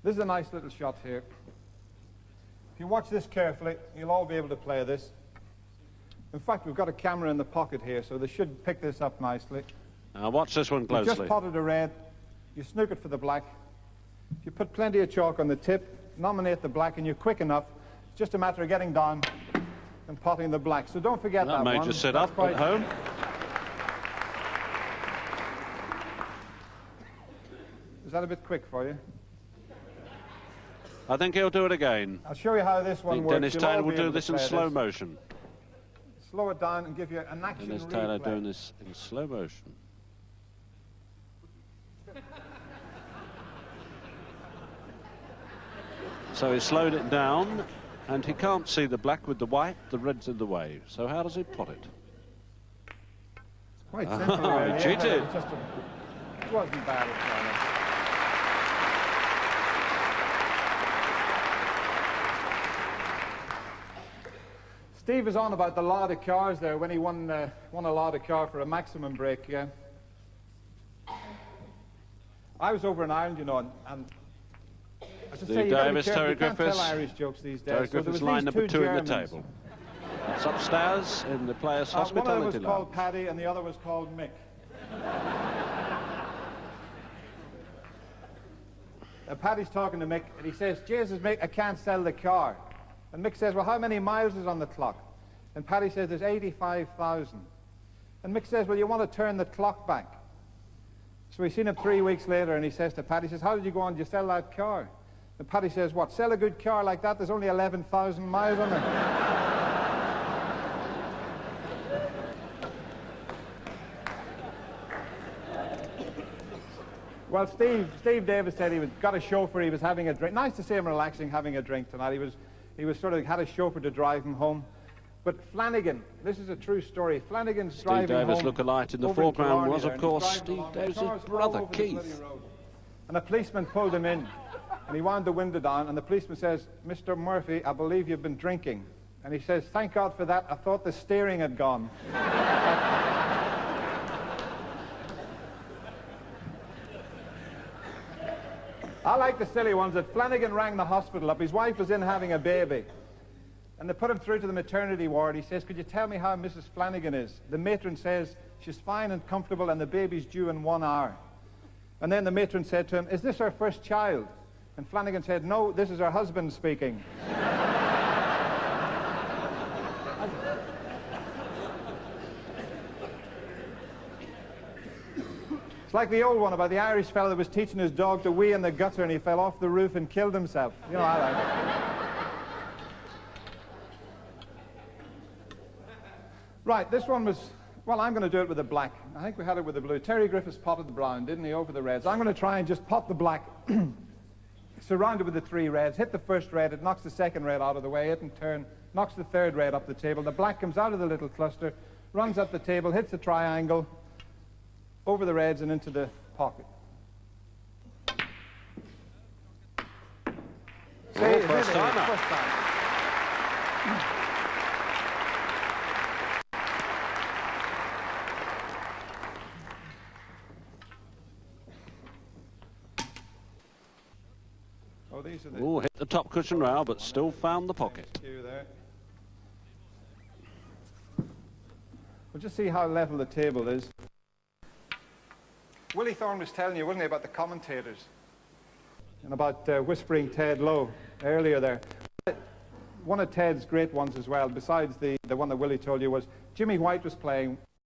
This is a nice little shot here. If you watch this carefully, you'll all be able to play this. In fact, we've got a camera in the pocket here, so they should pick this up nicely.
Now watch this one
You
closely.
just potted a red, you snook it for the black. If you put plenty of chalk on the tip, nominate the black, and you're quick enough, it's just a matter of getting down, and potting the black. So don't forget that
made
one.
you sit
That's
up at home.
Is that a bit quick for you?
I think he'll do it again.
I'll show you how this
I
one
think
works.
Dennis
You'll all
Taylor will
be
do
able to
this in
play
slow motion.
Slow it down and give you an action
Dennis
replay.
Taylor doing this in slow motion. So he slowed it down, and he can't see the black with the white, the red's in the way. So how does he pot it?
It's quite simple. Really.
He cheated.
It wasn't bad at all. Steve was on about the lot of cars there when he won a lot of car for a maximum break, yeah. I was over in Ireland, you know, and as I say, you
Davis, Terry
you can't
Griffiths.
tell Irish jokes these days.
Terry
So there
Griffiths,
was
line
these
number 2 in the
Germans.
table. That's upstairs in the Players'
One
Hospitality
was
Lounge.
called Paddy and the other was called Mick. Paddy's talking to Mick and he says, Jesus, Mick, I can't sell the car. And Mick says, well, how many miles is on the clock? And Paddy says, there's 85,000. And Mick says, well, you want to turn the clock back. So we've seen him 3 weeks later and he says to Paddy, he says, how did you go on? Did you sell that car? And Paddy says, what, sell a good car like that? There's only 11,000 miles on it. Well, Steve Davis said he got a chauffeur, he was having a drink. Nice to see him relaxing, having a drink tonight. He was sort of had a chauffeur to drive him home. But Flanagan, this is a true story. Flanagan's driving home.
Steve Davis look-alike in the
over
foreground
Killarney
was,
there,
of
and he's
course,
driving
Steve
along.
Davis'
Cars all
brother,
over the
Keith.
bloody road. And a policeman pulled him in, and he wound the window down, and the policeman says, Mr. Murphy, I believe you've been drinking. And he says, thank God for that, I thought the steering had gone. I like the silly ones that Flanagan rang the hospital up. His wife was in having a baby. And they put him through to the maternity ward. He says, could you tell me how Mrs. Flanagan is? The matron says, she's fine and comfortable and the baby's due in 1 hour. And then the matron said to him, is this her first child? And Flanagan said, no, this is her husband speaking. It's like the old one about the Irish fellow that was teaching his dog to wee in the gutter and he fell off the roof and killed himself. You know, I like it. Right, this one was, well, I'm going to do it with the black. I think we had it with the blue. Terry Griffiths potted the brown, didn't he, over the reds. I'm going to try and just pot the black, surrounded with the 3 reds. Hit the first red, it knocks the second red out of the way, hit and turn, knocks the third red up the table. The black comes out of the little cluster, runs up the table, hits the triangle, over the reds and into the pocket.
First timer.
First time. Oh, these are the...
Oh, hit the top cushion rail, but still found the pocket.
There. We'll just see how level the table is. Willie Thorne was telling you, wasn't he, about the commentators and about whispering Ted Lowe earlier there. One of Ted's great ones as well, besides the one that Willie told you, was Jimmy White was playing